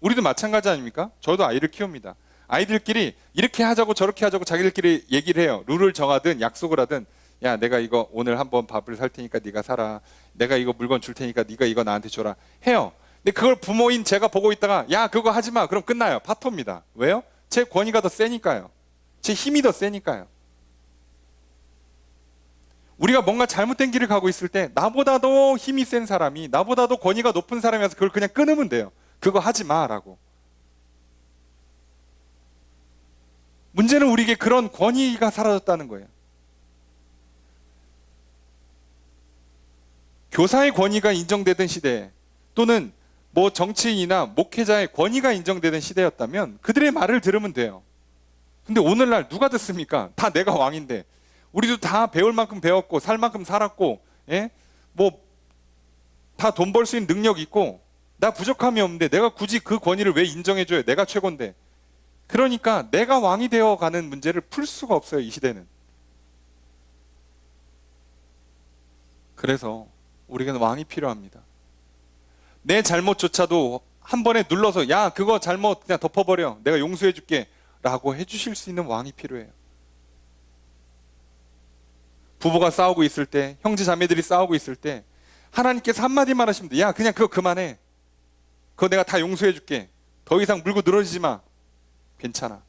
우리도 마찬가지 아닙니까? 저도 아이를 키웁니다. 아이들끼리 이렇게 하자고 저렇게 하자고 자기들끼리 얘기를 해요. 룰을 정하든 약속을 하든, 야 내가 이거 오늘 한번 밥을 살 테니까 네가 사라, 내가 이거 물건 줄 테니까 네가 이거 나한테 줘라 해요. 근데 그걸 부모인 제가 보고 있다가 야 그거 하지 마, 그럼 끝나요. 파토입니다. 왜요? 제 권위가 더 세니까요. 제 힘이 더 세니까요. 우리가 뭔가 잘못된 길을 가고 있을 때 나보다도 힘이 센 사람이, 나보다도 권위가 높은 사람이 와서 그걸 그냥 끊으면 돼요. 그거 하지 마라고. 문제는 우리에게 그런 권위가 사라졌다는 거예요. 교사의 권위가 인정되던 시대, 또는 뭐 정치인이나 목회자의 권위가 인정되던 시대였다면 그들의 말을 들으면 돼요. 근데 오늘날 누가 듣습니까? 다 내가 왕인데, 우리도 다 배울 만큼 배웠고 살 만큼 살았고, 예? 뭐 다 돈 벌 수 있는 능력 있고 나 부족함이 없는데 내가 굳이 그 권위를 왜 인정해줘요? 내가 최고인데. 그러니까 내가 왕이 되어가는 문제를 풀 수가 없어요, 이 시대는. 그래서 우리에게는 왕이 필요합니다. 내 잘못조차도 한 번에 눌러서 야 그거 잘못 그냥 덮어버려 내가 용서해 줄게 라고 해주실 수 있는 왕이 필요해요. 부부가 싸우고 있을 때, 형제 자매들이 싸우고 있을 때 하나님께서 한마디만 하시면 돼. 야 그냥 그거 그만해. 그거 내가 다 용서해 줄게. 더 이상 물고 늘어지지 마. 괜찮아.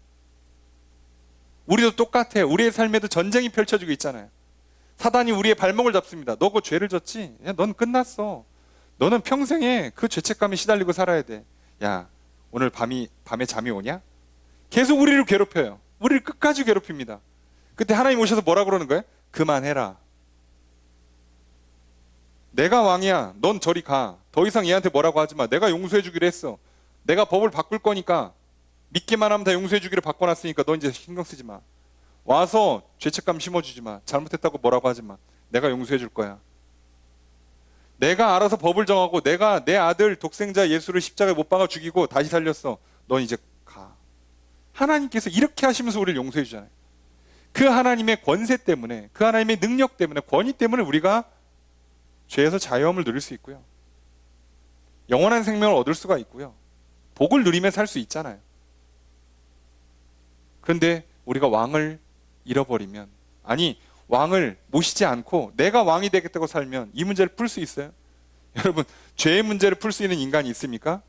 우리도 똑같아요. 우리의 삶에도 전쟁이 펼쳐지고 있잖아요. 사단이 우리의 발목을 잡습니다. 너 그 죄를 졌지? 야, 넌 끝났어. 너는 평생에 그 죄책감에 시달리고 살아야 돼. 야 오늘 밤에 잠이 오냐? 계속 우리를 괴롭혀요. 우리를 끝까지 괴롭힙니다. 그때 하나님 오셔서 뭐라 그러는 거예요? 그만해라. 내가 왕이야. 넌 저리 가. 더 이상 얘한테 뭐라고 하지 마. 내가 용서해 주기로 했어. 내가 법을 바꿀 거니까 믿기만 하면 다 용서해 주기로 바꿔놨으니까 너 이제 신경 쓰지 마. 와서 죄책감 심어주지 마. 잘못했다고 뭐라고 하지 마. 내가 용서해 줄 거야. 내가 알아서 법을 정하고 내가 내 아들 독생자 예수를 십자가에 못 박아 죽이고 다시 살렸어. 넌 이제 가. 하나님께서 이렇게 하시면서 우리를 용서해 주잖아요. 그 하나님의 권세 때문에, 그 하나님의 능력 때문에, 권위 때문에 우리가 죄에서 자유함을 누릴 수 있고요. 영원한 생명을 얻을 수가 있고요. 복을 누리며 살 수 있잖아요. 그런데 우리가 왕을 잃어버리면, 아니 왕을 모시지 않고 내가 왕이 되겠다고 살면 이 문제를 풀 수 있어요? 여러분, 죄의 문제를 풀 수 있는 인간이 있습니까?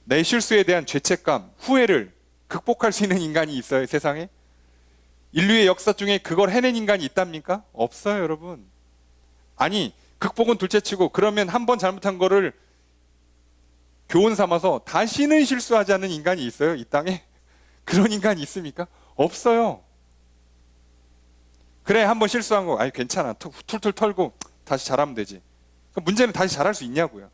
내 실수에 대한 죄책감, 후회를 극복할 수 있는 인간이 있어요, 세상에? 인류의 역사 중에 그걸 해낸 인간이 있답니까? 없어요, 여러분. 아니, 극복은 둘째치고 그러면 한 번 잘못한 거를 교훈 삼아서 다시는 실수하지 않는 인간이 있어요, 이 땅에? 그런 인간이 있습니까? 없어요. 그래, 한 번 실수한 거, 아니 괜찮아, 툴툴 털고 다시 잘하면 되지. 문제는 다시 잘할 수 있냐고요.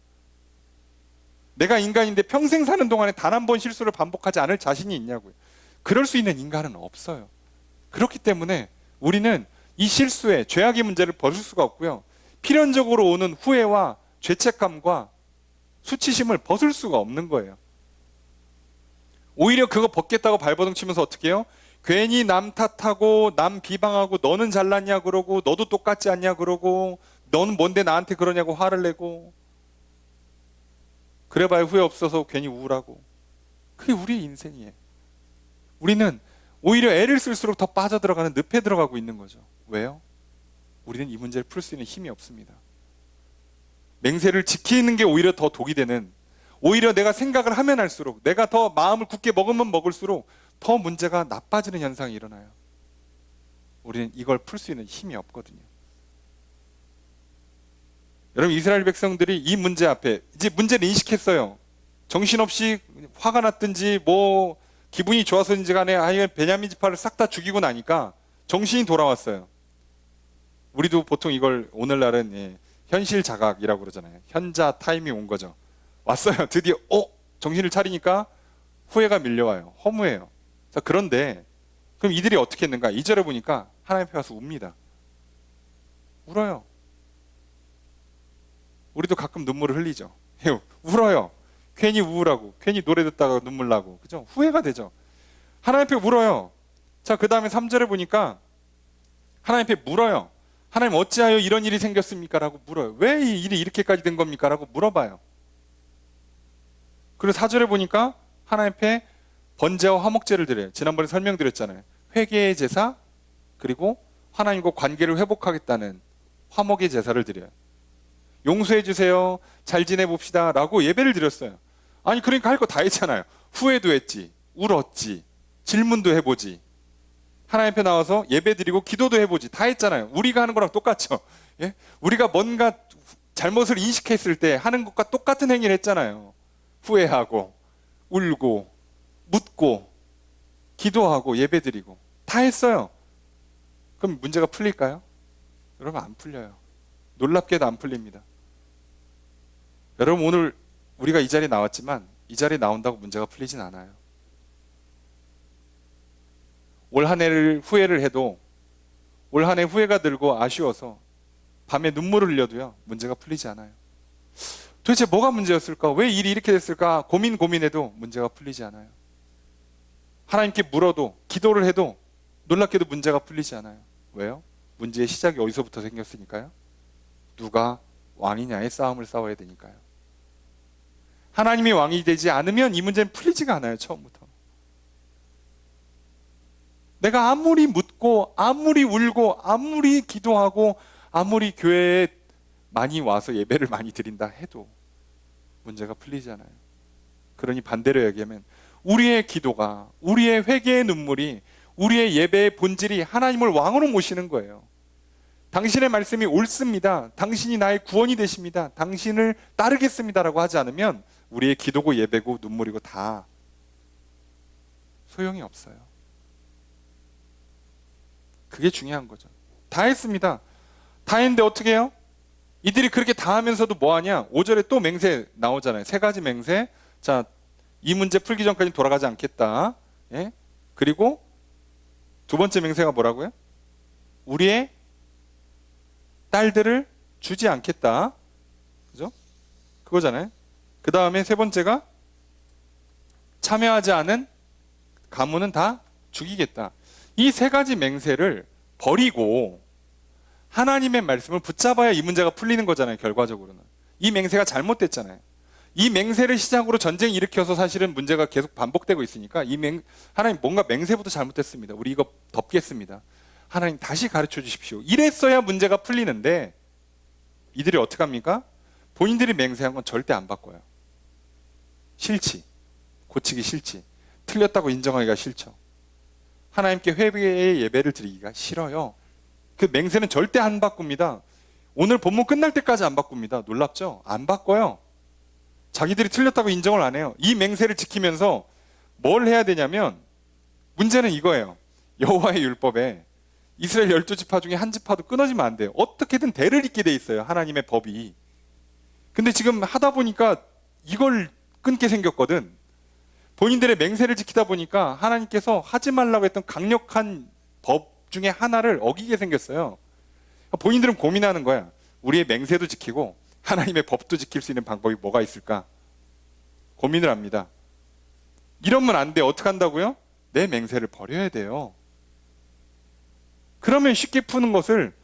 내가 인간인데 평생 사는 동안에 단 한 번 실수를 반복하지 않을 자신이 있냐고요. 그럴 수 있는 인간은 없어요. 그렇기 때문에 우리는 이 실수에 죄악의 문제를 벗을 수가 없고요. 필연적으로 오는 후회와 죄책감과 수치심을 벗을 수가 없는 거예요. 오히려 그거 벗겠다고 발버둥 치면서 어떻게 해요? 괜히 남 탓하고 남 비방하고 너는 잘났냐 그러고 너도 똑같지 않냐 그러고 너는 뭔데 나한테 그러냐고 화를 내고 그래봐야 후회 없어서 괜히 우울하고 그게 우리의 인생이에요. 우리는 오히려 애를 쓸수록 더 빠져들어가는 늪에 들어가고 있는 거죠. 왜요? 우리는 이 문제를 풀 수 있는 힘이 없습니다. 맹세를 지키는 게 오히려 더 독이 되는, 오히려 내가 생각을 하면 할수록, 내가 더 마음을 굳게 먹으면 먹을수록 더 문제가 나빠지는 현상이 일어나요. 우리는 이걸 풀 수 있는 힘이 없거든요. 여러분, 이스라엘 백성들이 이 문제 앞에 이제 문제를 인식했어요. 정신없이 화가 났든지 뭐 기분이 좋아서인지 간에 아예 베냐민 지파를 싹 다 죽이고 나니까 정신이 돌아왔어요. 우리도 보통 이걸 오늘날은 현실 자각이라고 그러잖아요. 현자 타임이 온 거죠. 왔어요. 드디어 정신을 차리니까 후회가 밀려와요. 허무해요. 자, 그런데 그럼 이들이 어떻게 했는가? 2절에 보니까 하나님 앞에 와서 웁니다. 울어요. 우리도 가끔 눈물을 흘리죠. 울어요. 괜히 우울하고 괜히 노래 듣다가 눈물 나고, 그죠? 후회가 되죠. 하나님 앞에 울어요. 자, 그 다음에 3절에 보니까 하나님 앞에 물어요. 하나님 어찌하여 이런 일이 생겼습니까? 라고 물어요. 왜 이 일이 이렇게까지 된 겁니까? 라고 물어봐요. 그리고 4절에 보니까 하나님 앞에 번제와 화목제를 드려요. 지난번에 설명드렸잖아요. 회개의 제사, 그리고 하나님과 관계를 회복하겠다는 화목의 제사를 드려요. 용서해 주세요, 잘 지내봅시다 라고 예배를 드렸어요. 아니 그러니까 할 거 다 했잖아요. 후회도 했지, 울었지, 질문도 해보지, 하나님 앞에 나와서 예배 드리고 기도도 해보지, 다 했잖아요. 우리가 하는 거랑 똑같죠. 예? 우리가 뭔가 잘못을 인식했을 때 하는 것과 똑같은 행위를 했잖아요. 후회하고 울고 묻고 기도하고 예배 드리고 다 했어요. 그럼 문제가 풀릴까요? 여러분, 안 풀려요. 놀랍게도 안 풀립니다. 여러분, 오늘 우리가 이 자리에 나왔지만 이 자리에 나온다고 문제가 풀리진 않아요. 올 한 해를 후회를 해도, 올 한 해 후회가 들고 아쉬워서 밤에 눈물을 흘려도요, 문제가 풀리지 않아요. 도대체 뭐가 문제였을까? 왜 일이 이렇게 됐을까? 고민해도 문제가 풀리지 않아요. 하나님께 물어도, 기도를 해도 놀랍게도 문제가 풀리지 않아요. 왜요? 문제의 시작이 어디서부터 생겼으니까요? 누가 왕이냐의 싸움을 싸워야 되니까요. 하나님이 왕이 되지 않으면 이 문제는 풀리지가 않아요. 처음부터. 내가 아무리 묻고 아무리 울고 아무리 기도하고 아무리 교회에 많이 와서 예배를 많이 드린다 해도 문제가 풀리지 않아요. 그러니 반대로 얘기하면 우리의 기도가, 우리의 회개의 눈물이, 우리의 예배의 본질이 하나님을 왕으로 모시는 거예요. 당신의 말씀이 옳습니다. 당신이 나의 구원이 되십니다. 당신을 따르겠습니다라고 하지 않으면 우리의 기도고 예배고 눈물이고 다 소용이 없어요. 그게 중요한 거죠. 다 했습니다. 다 했는데 어떻게 해요? 이들이 그렇게 다 하면서도 뭐하냐? 5절에 또 맹세 나오잖아요. 3가지 맹세. 자, 이 문제 풀기 전까지 돌아가지 않겠다. 예? 그리고 2번째 맹세가 뭐라고요? 우리의 딸들을 주지 않겠다. 그죠? 그거잖아요. 그 다음에 3번째가 참여하지 않은 가문은 다 죽이겠다. 이 3가지 맹세를 버리고 하나님의 말씀을 붙잡아야 이 문제가 풀리는 거잖아요. 결과적으로는. 이 맹세가 잘못됐잖아요. 이 맹세를 시작으로 전쟁 일으켜서 사실은 문제가 계속 반복되고 있으니까 하나님 뭔가 맹세부터 잘못됐습니다. 우리 이거 덮겠습니다. 하나님 다시 가르쳐 주십시오. 이랬어야 문제가 풀리는데 이들이 어떻게 합니까? 본인들이 맹세한 건 절대 안 바꿔요. 싫지. 고치기 싫지. 틀렸다고 인정하기가 싫죠. 하나님께 회개의 예배를 드리기가 싫어요. 그 맹세는 절대 안 바꿉니다. 오늘 본문 끝날 때까지 안 바꿉니다. 놀랍죠? 안 바꿔요. 자기들이 틀렸다고 인정을 안 해요. 이 맹세를 지키면서 뭘 해야 되냐면 문제는 이거예요. 여호와의 율법에 이스라엘 12지파 중에 한 지파도 끊어지면 안 돼요. 어떻게든 대를 잇게 돼 있어요. 하나님의 법이. 근데 지금 하다 보니까 이걸 끊게 생겼거든. 본인들의 맹세를 지키다 보니까 하나님께서 하지 말라고 했던 강력한 법 중에 하나를 어기게 생겼어요. 본인들은 고민하는 거야. 우리의 맹세도 지키고 하나님의 법도 지킬 수 있는 방법이 뭐가 있을까? 고민을 합니다. 이러면 안 돼. 어떻게 한다고요? 내 맹세를 버려야 돼요. 그러면 쉽게 푸는 것을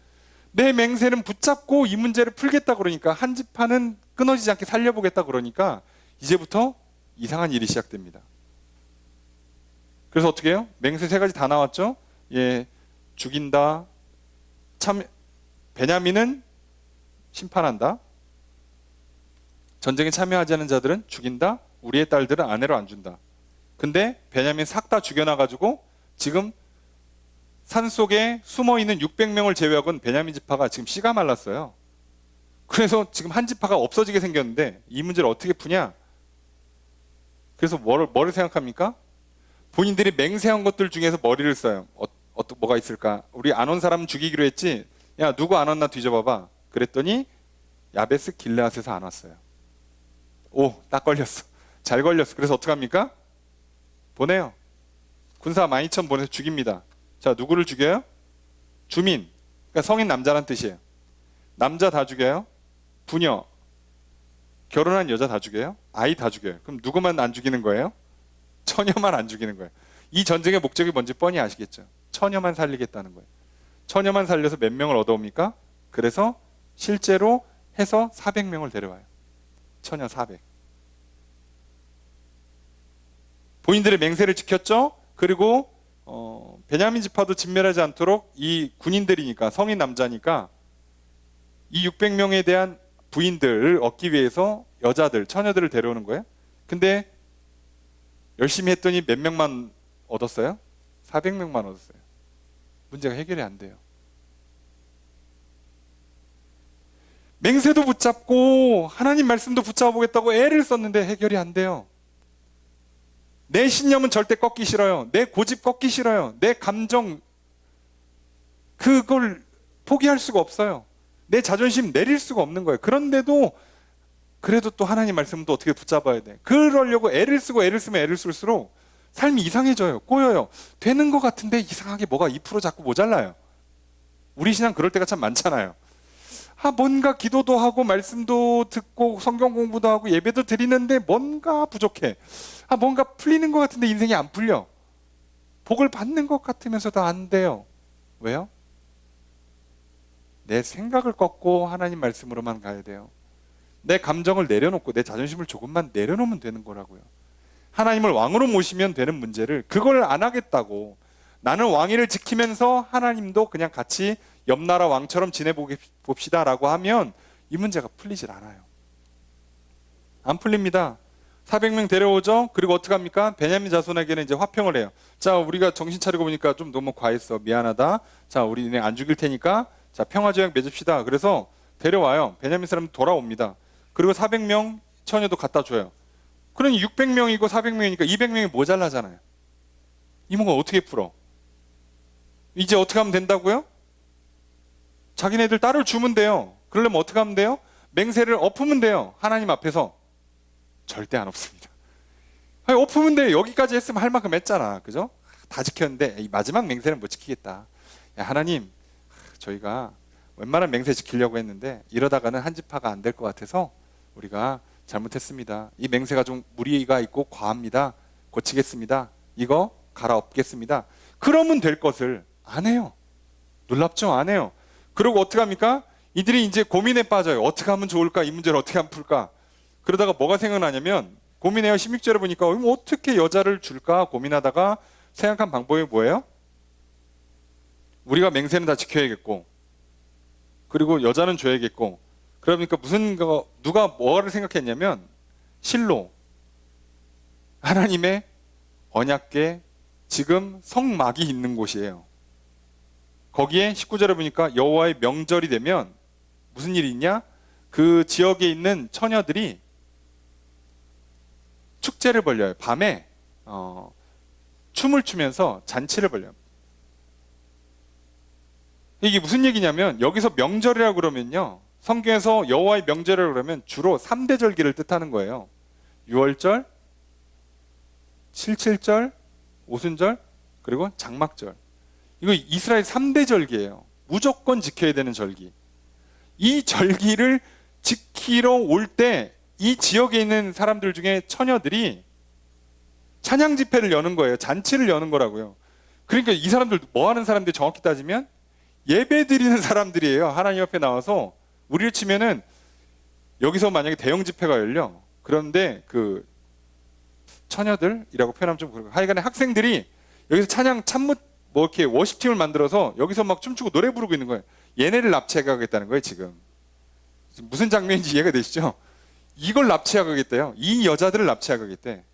내 맹세는 붙잡고 이 문제를 풀겠다 그러니까 한 지파는 끊어지지 않게 살려보겠다 그러니까 이제부터 이상한 일이 시작됩니다. 그래서 어떻게 해요? 맹세 3가지 다 나왔죠? 예, 죽인다. 베냐민은 심판한다. 전쟁에 참여하지 않은 자들은 죽인다. 우리의 딸들은 아내로 안 준다. 근데 베냐민 싹 다 죽여놔가지고 지금 산속에 숨어있는 600명을 제외하고는 베냐민 지파가 지금 씨가 말랐어요. 그래서 지금 한 지파가 없어지게 생겼는데 이 문제를 어떻게 푸냐? 그래서 뭐를 생각합니까? 본인들이 맹세한 것들 중에서 머리를 써요. 뭐가 있을까? 우리 안 온 사람 죽이기로 했지? 야, 누구 안 왔나 뒤져봐봐. 그랬더니 야베스 길르앗에서 안 왔어요. 오, 딱 걸렸어. 잘 걸렸어. 그래서 어떡합니까? 보내요. 군사 12,000 보내서 죽입니다. 자, 누구를 죽여요? 주민. 그러니까 성인 남자란 뜻이에요. 남자 다 죽여요? 부녀. 결혼한 여자 다 죽여요? 아이 다 죽여요. 그럼 누구만 안 죽이는 거예요? 처녀만 안 죽이는 거예요. 이 전쟁의 목적이 뭔지 뻔히 아시겠죠? 처녀만 살리겠다는 거예요. 처녀만 살려서 몇 명을 얻어옵니까? 그래서 실제로 해서 400명을 데려와요. 처녀 400. 본인들의 맹세를 지켰죠? 그리고 베냐민 지파도 진멸하지 않도록 이 군인들이니까 성인 남자니까 이 600명에 대한 부인들을 얻기 위해서 여자들, 처녀들을 데려오는 거예요. 근데 열심히 했더니 몇 명만 얻었어요? 400명만 얻었어요. 문제가 해결이 안 돼요. 맹세도 붙잡고 하나님 말씀도 붙잡아보겠다고 애를 썼는데 해결이 안 돼요. 내 신념은 절대 꺾기 싫어요. 내 고집 꺾기 싫어요. 내 감정 그걸 포기할 수가 없어요. 내 자존심 내릴 수가 없는 거예요. 그런데도 그래도 또 하나님 말씀도 어떻게 붙잡아야 돼. 그러려고 애를 쓰고 애를 쓰면 애를 쓸수록 삶이 이상해져요. 꼬여요. 되는 것 같은데 이상하게 뭐가 2% 자꾸 모자라요. 우리 신앙 그럴 때가 참 많잖아요. 뭔가 기도도 하고 말씀도 듣고 성경 공부도 하고 예배도 드리는데 뭔가 부족해. 뭔가 풀리는 것 같은데 인생이 안 풀려. 복을 받는 것 같으면서도 안 돼요. 왜요? 내 생각을 꺾고 하나님 말씀으로만 가야 돼요. 내 감정을 내려놓고 내 자존심을 조금만 내려놓으면 되는 거라고요. 하나님을 왕으로 모시면 되는 문제를 그걸 안 하겠다고, 나는 왕위를 지키면서 하나님도 그냥 같이 옆나라 왕처럼 지내봅시다 라고 하면 이 문제가 풀리질 않아요. 안 풀립니다. 400명 데려오죠. 그리고 어떻게 합니까? 베냐민 자손에게는 이제 화평을 해요. 자, 우리가 정신 차리고 보니까 좀 너무 과했어. 미안하다. 자, 우리 네 안 죽일 테니까 자, 평화조약 맺읍시다. 그래서 데려와요. 베냐민 사람 돌아옵니다. 그리고 400명 처녀도 갖다 줘요. 그러니 600명이고 400명이니까 200명이 모자라잖아요. 이 문건 어떻게 풀어? 이제 어떻게 하면 된다고요? 자기네들 딸을 주면 돼요. 그러려면 어떻게 하면 돼요? 맹세를 엎으면 돼요. 하나님 앞에서. 절대 안 엎습니다. 아니, 엎으면 돼요. 여기까지 했으면 할 만큼 했잖아. 그죠? 다 지켰는데 이 마지막 맹세는 못 지키겠다. 야, 하나님, 저희가 웬만한 맹세 지키려고 했는데 이러다가는 한 지파가 안 될 것 같아서 우리가 잘못했습니다. 이 맹세가 좀 무리가 있고 과합니다. 고치겠습니다. 이거 갈아엎겠습니다. 그러면 될 것을 안 해요. 놀랍죠? 안 해요. 그리고 어떻게 합니까? 이들이 이제 고민에 빠져요. 어떻게 하면 좋을까? 이 문제를 어떻게 하면 풀까? 그러다가 뭐가 생각나냐면 고민해요. 16절에 보니까 어떻게 여자를 줄까 고민하다가 생각한 방법이 뭐예요? 우리가 맹세는 다 지켜야겠고 그리고 여자는 줘야겠고, 그러니까 누가 뭐를 생각했냐면 실로, 하나님의 언약궤, 지금 성막이 있는 곳이에요. 거기에 19절에 보니까 여호와의 명절이 되면 무슨 일이 있냐? 그 지역에 있는 처녀들이 축제를 벌려요. 밤에 춤을 추면서 잔치를 벌려요. 이게 무슨 얘기냐면 여기서 명절이라고 그러면요, 성경에서 여호와의 명절이라고 그러면 주로 3대 절기를 뜻하는 거예요. 유월절, 칠칠절, 오순절, 그리고 장막절. 이거 이스라엘 3대 절기예요. 무조건 지켜야 되는 절기. 이 절기를 지키러 올 때 이 지역에 있는 사람들 중에 처녀들이 찬양 집회를 여는 거예요. 잔치를 여는 거라고요. 그러니까 이 사람들 뭐 하는 사람들이 정확히 따지면 예배 드리는 사람들이에요. 하나님 앞에 나와서. 우리를 치면은 여기서 만약에 대형 집회가 열려. 그런데 그 처녀들이라고 표현하면 좀 그렇고, 하여간에 학생들이 여기서 찬양 참무 뭐 이렇게 워십팀을 만들어서 여기서 막 춤추고 노래 부르고 있는 거예요. 얘네를 납치해가겠다는 거예요. 지금 무슨 장면인지 이해가 되시죠? 이걸 납치해가겠대요. 이 여자들을 납치해가겠대.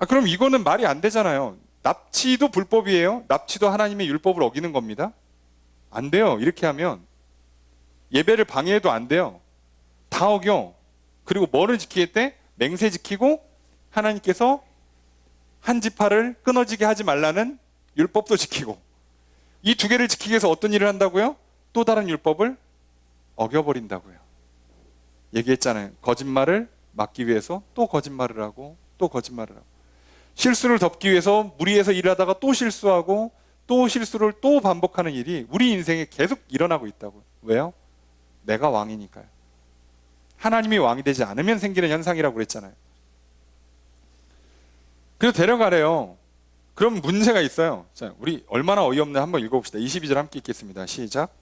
그럼 이거는 말이 안 되잖아요. 납치도 불법이에요. 납치도 하나님의 율법을 어기는 겁니다. 안 돼요. 이렇게 하면 예배를 방해해도 안 돼요. 다 어겨. 그리고 뭐를 지키겠대? 맹세 지키고 하나님께서 한 지파를 끊어지게 하지 말라는 율법도 지키고, 이 두 개를 지키기 위해서 어떤 일을 한다고요? 또 다른 율법을 어겨버린다고요. 얘기했잖아요. 거짓말을 막기 위해서 또 거짓말을 하고 또 거짓말을 하고, 실수를 덮기 위해서 무리해서 일하다가 또 실수하고 또 실수를 또 반복하는 일이 우리 인생에 계속 일어나고 있다고요. 왜요? 내가 왕이니까요. 하나님이 왕이 되지 않으면 생기는 현상이라고 그랬잖아요. 그래서 데려가래요. 그럼 문제가 있어요. 자, 우리 얼마나 어이없나 한번 읽어봅시다. 22절 함께 읽겠습니다. 시작.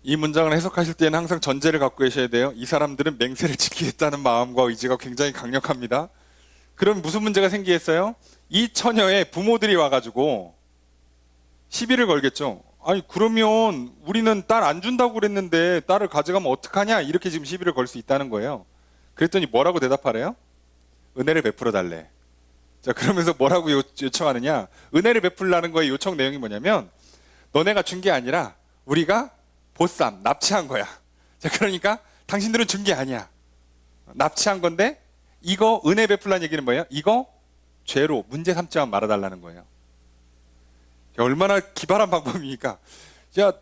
이 문장을 해석하실 때는 항상 전제를 갖고 계셔야 돼요. 이 사람들은 맹세를 지키겠다는 마음과 의지가 굉장히 강력합니다. 그럼 무슨 문제가 생기겠어요? 이 처녀의 부모들이 와가지고 시비를 걸겠죠. 아니 그러면 우리는 딸 안 준다고 그랬는데 딸을 가져가면 어떡하냐, 이렇게 지금 시비를 걸 수 있다는 거예요. 그랬더니 뭐라고 대답하래요? 은혜를 베풀어 달래. 자, 그러면서 뭐라고 요청하느냐? 은혜를 베풀라는 거의 요청 내용이 뭐냐면, 너네가 준 게 아니라 우리가 보쌈, 납치한 거야. 자, 그러니까 당신들은 준 게 아니야. 납치한 건데 이거 은혜 베풀라는 얘기는 뭐예요? 이거 죄로 문제 삼지만 말아달라는 거예요. 얼마나 기발한 방법입니까? 야,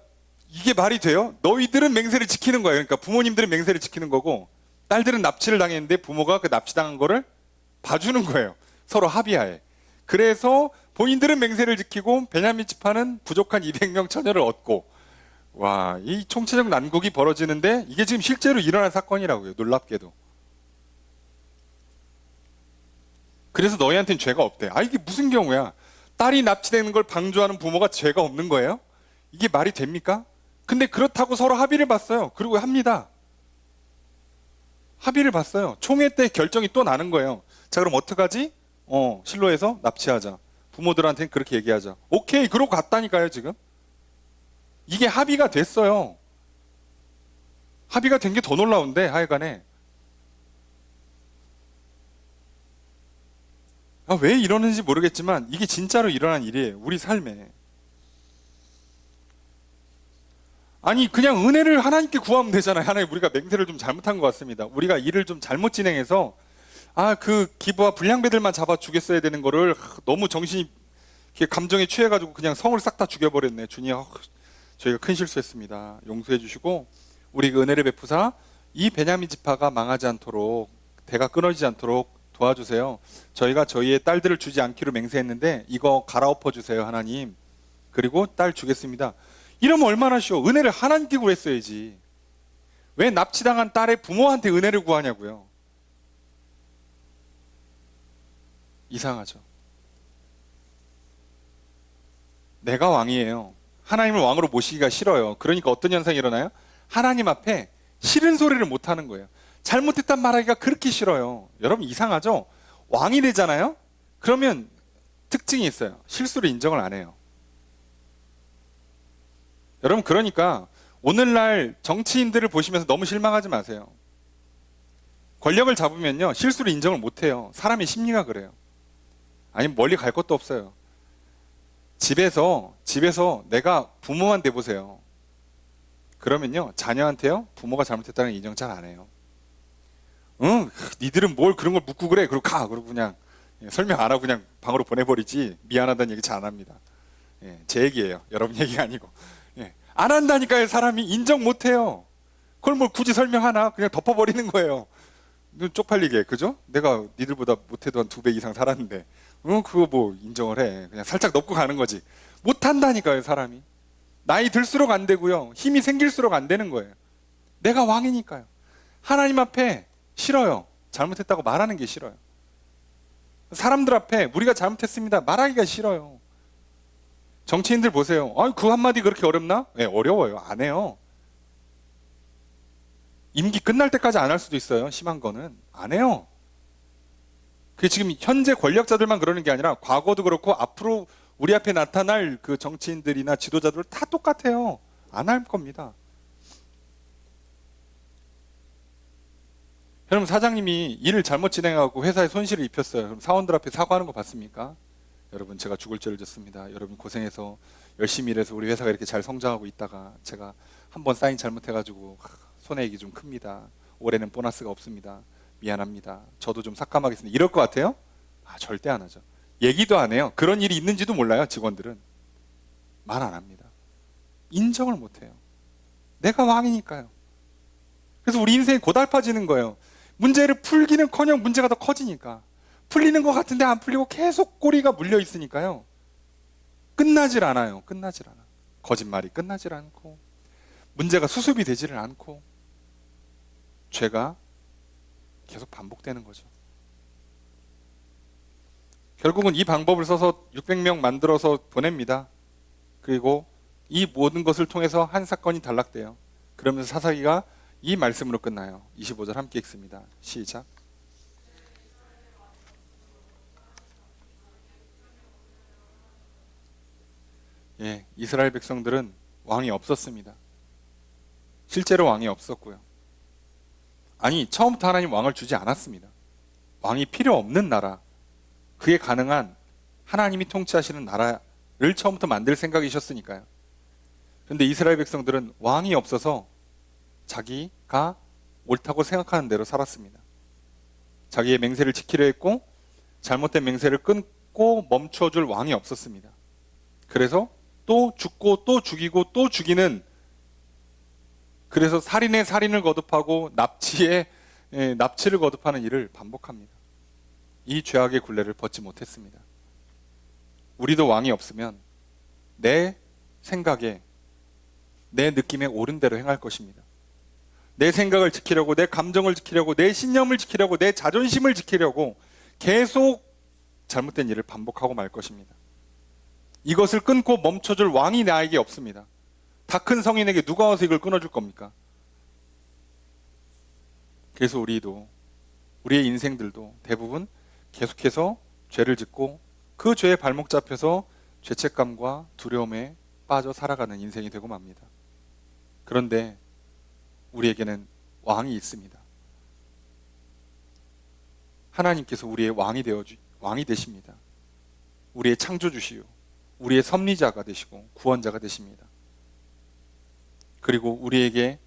이게 말이 돼요? 너희들은 맹세를 지키는 거예요. 그러니까 부모님들은 맹세를 지키는 거고, 딸들은 납치를 당했는데 부모가 그 납치당한 거를 봐주는 거예요. 서로 합의하에. 그래서 본인들은 맹세를 지키고 베냐민 지파는 부족한 200명 처녀를 얻고, 와, 이 총체적 난국이 벌어지는데 이게 지금 실제로 일어난 사건이라고요. 놀랍게도. 그래서 너희한테는 죄가 없대. 아, 이게 무슨 경우야? 딸이 납치되는 걸 방조하는 부모가 죄가 없는 거예요? 이게 말이 됩니까? 근데 그렇다고 서로 합의를 봤어요. 그리고 합니다. 합의를 봤어요. 총회 때 결정이 또 나는 거예요. 자, 그럼 어떡하지? 실로에서 납치하자. 부모들한테는 그렇게 얘기하자. 오케이, 그러고 갔다니까요, 지금. 이게 합의가 됐어요. 합의가 된 게 더 놀라운데, 하여간에. 왜 이러는지 모르겠지만 이게 진짜로 일어난 일이에요. 우리 삶에. 아니, 그냥 은혜를 하나님께 구하면 되잖아요. 하나님, 우리가 맹세를 좀 잘못한 것 같습니다. 우리가 일을 좀 잘못 진행해서 그 기부와 불량배들만 잡아 죽였어야 되는 거를 너무 정신이 감정에 취해가지고 그냥 성을 싹 다 죽여버렸네. 주님, 저희가 큰 실수했습니다. 용서해 주시고 우리 그 은혜를 베푸사 이 베냐민 지파가 망하지 않도록, 대가 끊어지지 않도록 도와주세요. 저희가 저희의 딸들을 주지 않기로 맹세했는데 이거 갈아엎어 주세요, 하나님. 그리고 딸 주겠습니다. 이러면 얼마나 쉬워. 은혜를 하나님께 구했어야지. 왜 납치당한 딸의 부모한테 은혜를 구하냐고요. 이상하죠. 내가 왕이에요. 하나님을 왕으로 모시기가 싫어요. 그러니까 어떤 현상이 일어나요? 하나님 앞에 싫은 소리를 못하는 거예요. 잘못했단 말하기가 그렇게 싫어요. 여러분, 이상하죠? 왕이 되잖아요? 그러면 특징이 있어요. 실수를 인정을 안 해요. 여러분, 그러니까 오늘날 정치인들을 보시면서 너무 실망하지 마세요. 권력을 잡으면요, 실수를 인정을 못 해요. 사람의 심리가 그래요. 아니면 멀리 갈 것도 없어요. 집에서 내가 부모만 돼보세요. 그러면요, 자녀한테요, 부모가 잘못했다는 걸 인정 잘 안 해요. 응, 니들은 뭘 그런 걸 묻고 그래. 그리고 가. 그리고 그냥 설명 안 하고 그냥 방으로 보내버리지. 미안하다는 얘기 잘 안 합니다. 제 얘기예요. 여러분 얘기가 아니고. 안 한다니까요. 사람이 인정 못 해요. 그걸 뭘 굳이 설명하나? 그냥 덮어버리는 거예요. 눈 쪽팔리게, 그죠? 내가 니들보다 못해도 한 2배 이상 살았는데, 그거 뭐 인정을 해. 그냥 살짝 넘고 가는 거지. 못 한다니까요, 사람이. 나이 들수록 안 되고요. 힘이 생길수록 안 되는 거예요. 내가 왕이니까요. 하나님 앞에 싫어요. 잘못했다고 말하는 게 싫어요. 사람들 앞에 우리가 잘못했습니다 말하기가 싫어요. 정치인들 보세요. 그 한마디 그렇게 어렵나? 네, 어려워요. 안 해요. 임기 끝날 때까지 안 할 수도 있어요. 심한 거는. 안 해요. 그게 지금 현재 권력자들만 그러는 게 아니라 과거도 그렇고 앞으로 우리 앞에 나타날 그 정치인들이나 지도자들 다 똑같아요. 안 할 겁니다. 여러분, 사장님이 일을 잘못 진행하고 회사에 손실을 입혔어요. 그럼 사원들 앞에 사과하는 거 봤습니까? 여러분, 제가 죽을 죄를 졌습니다. 여러분 고생해서 열심히 일해서 우리 회사가 이렇게 잘 성장하고 있다가 제가 한번 사인 잘못해가지고 손해액이 좀 큽니다. 올해는 보너스가 없습니다. 미안합니다. 저도 좀 삭감하겠습니다. 이럴 것 같아요? 절대 안 하죠. 얘기도 안 해요. 그런 일이 있는지도 몰라요. 직원들은. 말 안 합니다. 인정을 못 해요. 내가 왕이니까요. 그래서 우리 인생이 고달파지는 거예요. 문제를 풀기는커녕 문제가 더 커지니까. 풀리는 것 같은데 안 풀리고 계속 꼬리가 물려 있으니까요. 끝나질 않아요. 끝나질 않아. 거짓말이 끝나질 않고, 문제가 수습이 되지를 않고, 죄가 계속 반복되는 거죠. 결국은 이 방법을 써서 600명 만들어서 보냅니다. 그리고 이 모든 것을 통해서 한 사건이 단락돼요. 그러면서 사사기가 이 말씀으로 끝나요. 25절 함께 읽습니다. 시작. 이스라엘 백성들은 왕이 없었습니다. 실제로 왕이 없었고요. 아니, 처음부터 하나님 왕을 주지 않았습니다. 왕이 필요 없는 나라, 그에 가능한 하나님이 통치하시는 나라를 처음부터 만들 생각이셨으니까요. 그런데 이스라엘 백성들은 왕이 없어서 자기가 옳다고 생각하는 대로 살았습니다. 자기의 맹세를 지키려 했고, 잘못된 맹세를 끊고 멈춰줄 왕이 없었습니다. 그래서 또 죽고 또 죽이고 또 죽이는, 그래서 살인에 살인을 거듭하고 납치에 납치를 거듭하는 일을 반복합니다. 이 죄악의 굴레를 벗지 못했습니다. 우리도 왕이 없으면 내 생각에, 내 느낌에 옳은 대로 행할 것입니다. 내 생각을 지키려고, 내 감정을 지키려고, 내 신념을 지키려고, 내 자존심을 지키려고 계속 잘못된 일을 반복하고 말 것입니다. 이것을 끊고 멈춰줄 왕이 나에게 없습니다. 다 큰 성인에게 누가 와서 이걸 끊어줄 겁니까? 그래서 우리의 인생들도 대부분 계속해서 죄를 짓고 그 죄에 발목 잡혀서 죄책감과 두려움에 빠져 살아가는 인생이 되고 맙니다. 그런데 우리에게는 왕이 있습니다. 하나님께서 우리의 왕이 되십니다. 우리의 창조주시요, 우리의 섭리자가 되시고 구원자가 되십니다. 그리고 우리에게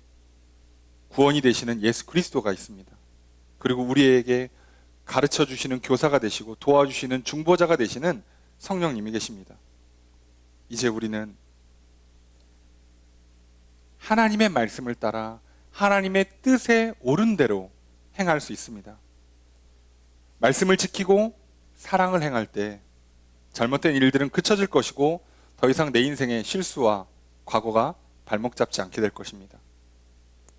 구원이 되시는 예수 그리스도가 있습니다. 그리고 우리에게 가르쳐 주시는 교사가 되시고 도와주시는 중보자가 되시는 성령님이 계십니다. 이제 우리는 하나님의 말씀을 따라 하나님의 뜻에 옳은 대로 행할 수 있습니다. 말씀을 지키고 사랑을 행할 때 잘못된 일들은 그쳐질 것이고 더 이상 내 인생의 실수와 과거가 발목 잡지 않게 될 것입니다.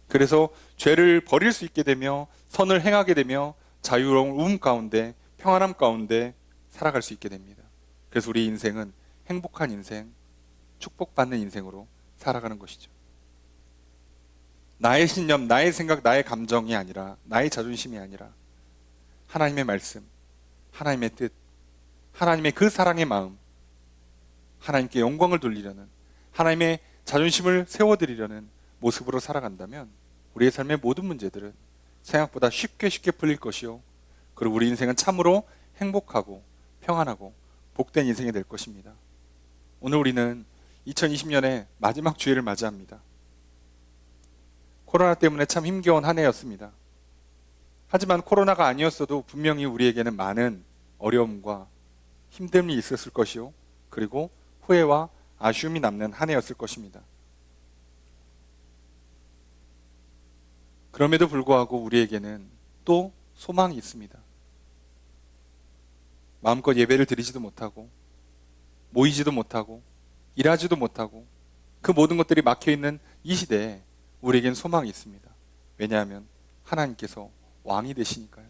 그래서 죄를 버릴 수 있게 되며 선을 행하게 되며 자유로움 가운데, 평안함 가운데 살아갈 수 있게 됩니다. 그래서 우리 인생은 행복한 인생, 축복받는 인생으로 살아가는 것이죠. 나의 신념, 나의 생각, 나의 감정이 아니라, 나의 자존심이 아니라 하나님의 말씀, 하나님의 뜻, 하나님의 그 사랑의 마음, 하나님께 영광을 돌리려는, 하나님의 자존심을 세워드리려는 모습으로 살아간다면 우리의 삶의 모든 문제들은 생각보다 쉽게 풀릴 것이요, 그리고 우리 인생은 참으로 행복하고 평안하고 복된 인생이 될 것입니다. 오늘 우리는 2020년의 마지막 주일을 맞이합니다. 코로나 때문에 참 힘겨운 한 해였습니다. 하지만 코로나가 아니었어도 분명히 우리에게는 많은 어려움과 힘듦이 있었을 것이요, 그리고 후회와 아쉬움이 남는 한 해였을 것입니다. 그럼에도 불구하고 우리에게는 또 소망이 있습니다. 마음껏 예배를 드리지도 못하고, 모이지도 못하고, 일하지도 못하고, 그 모든 것들이 막혀있는 이 시대에 우리에겐 소망이 있습니다. 왜냐하면 하나님께서 왕이 되시니까요.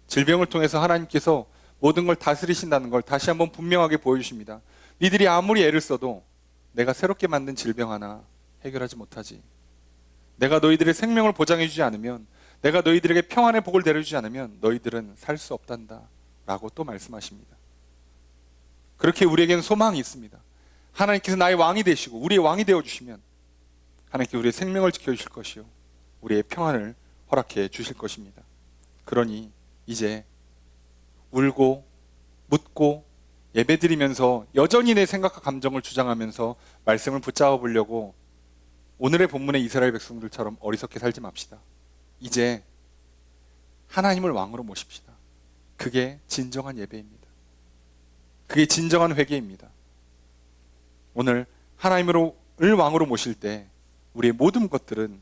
질병을 통해서 하나님께서 모든 걸 다스리신다는 걸 다시 한번 분명하게 보여주십니다. 니들이 아무리 애를 써도 내가 새롭게 만든 질병 하나 해결하지 못하지. 내가 너희들의 생명을 보장해주지 않으면, 내가 너희들에게 평안의 복을 내려주지 않으면 너희들은 살 수 없단다 라고 또 말씀하십니다. 그렇게 우리에게는 소망이 있습니다. 하나님께서 나의 왕이 되시고 우리의 왕이 되어주시면 하나님께 우리의 생명을 지켜주실 것이요, 우리의 평안을 허락해 주실 것입니다. 그러니 이제 울고 묻고 예배드리면서 여전히 내 생각과 감정을 주장하면서 말씀을 붙잡아 보려고 오늘의 본문의 이스라엘 백성들처럼 어리석게 살지 맙시다. 이제 하나님을 왕으로 모십시다. 그게 진정한 예배입니다. 그게 진정한 회개입니다. 오늘 하나님을 왕으로 모실 때 우리의 모든 것들은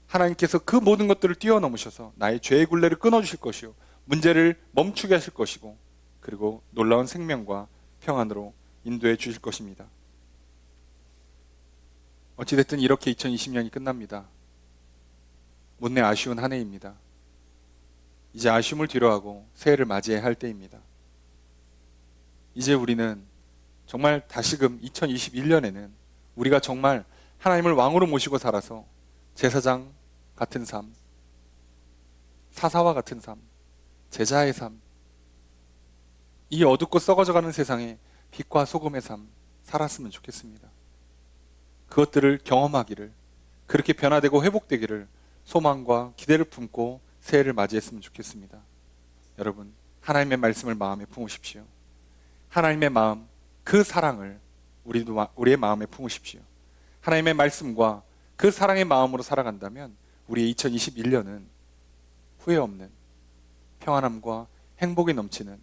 하나님께서 그 모든 것들을 뛰어넘으셔서 나의 죄의 굴레를 끊어주실 것이요, 문제를 멈추게 하실 것이고, 그리고 놀라운 생명과 평안으로 인도해 주실 것입니다. 어찌됐든 이렇게 2020년이 끝납니다. 못내 아쉬운 한 해입니다. 이제 아쉬움을 뒤로하고 새해를 맞이해야 할 때입니다. 이제 우리는 정말 다시금 2021년에는 우리가 정말 하나님을 왕으로 모시고 살아서 제사장 같은 삶, 사사와 같은 삶, 제자의 삶, 이 어둡고 썩어져가는 세상에 빛과 소금의 삶 살았으면 좋겠습니다. 그것들을 경험하기를, 그렇게 변화되고 회복되기를 소망과 기대를 품고 새해를 맞이했으면 좋겠습니다. 여러분, 하나님의 말씀을 마음에 품으십시오. 하나님의 마음, 그 사랑을 우리의 마음에 품으십시오. 하나님의 말씀과 그 사랑의 마음으로 살아간다면 우리의 2021년은 후회 없는 평안함과 행복이 넘치는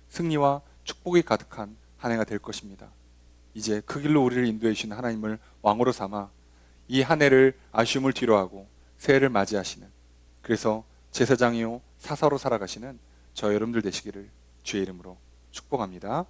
승리와 축복이 가득한 한 해가 될 것입니다. 이제 그 길로 우리를 인도해 주시는 하나님을 왕으로 삼아 이 한 해를 아쉬움을 뒤로하고 새해를 맞이하시는, 그래서 제사장이요 사사로 살아가시는 저 여러분들 되시기를 주의 이름으로 축복합니다.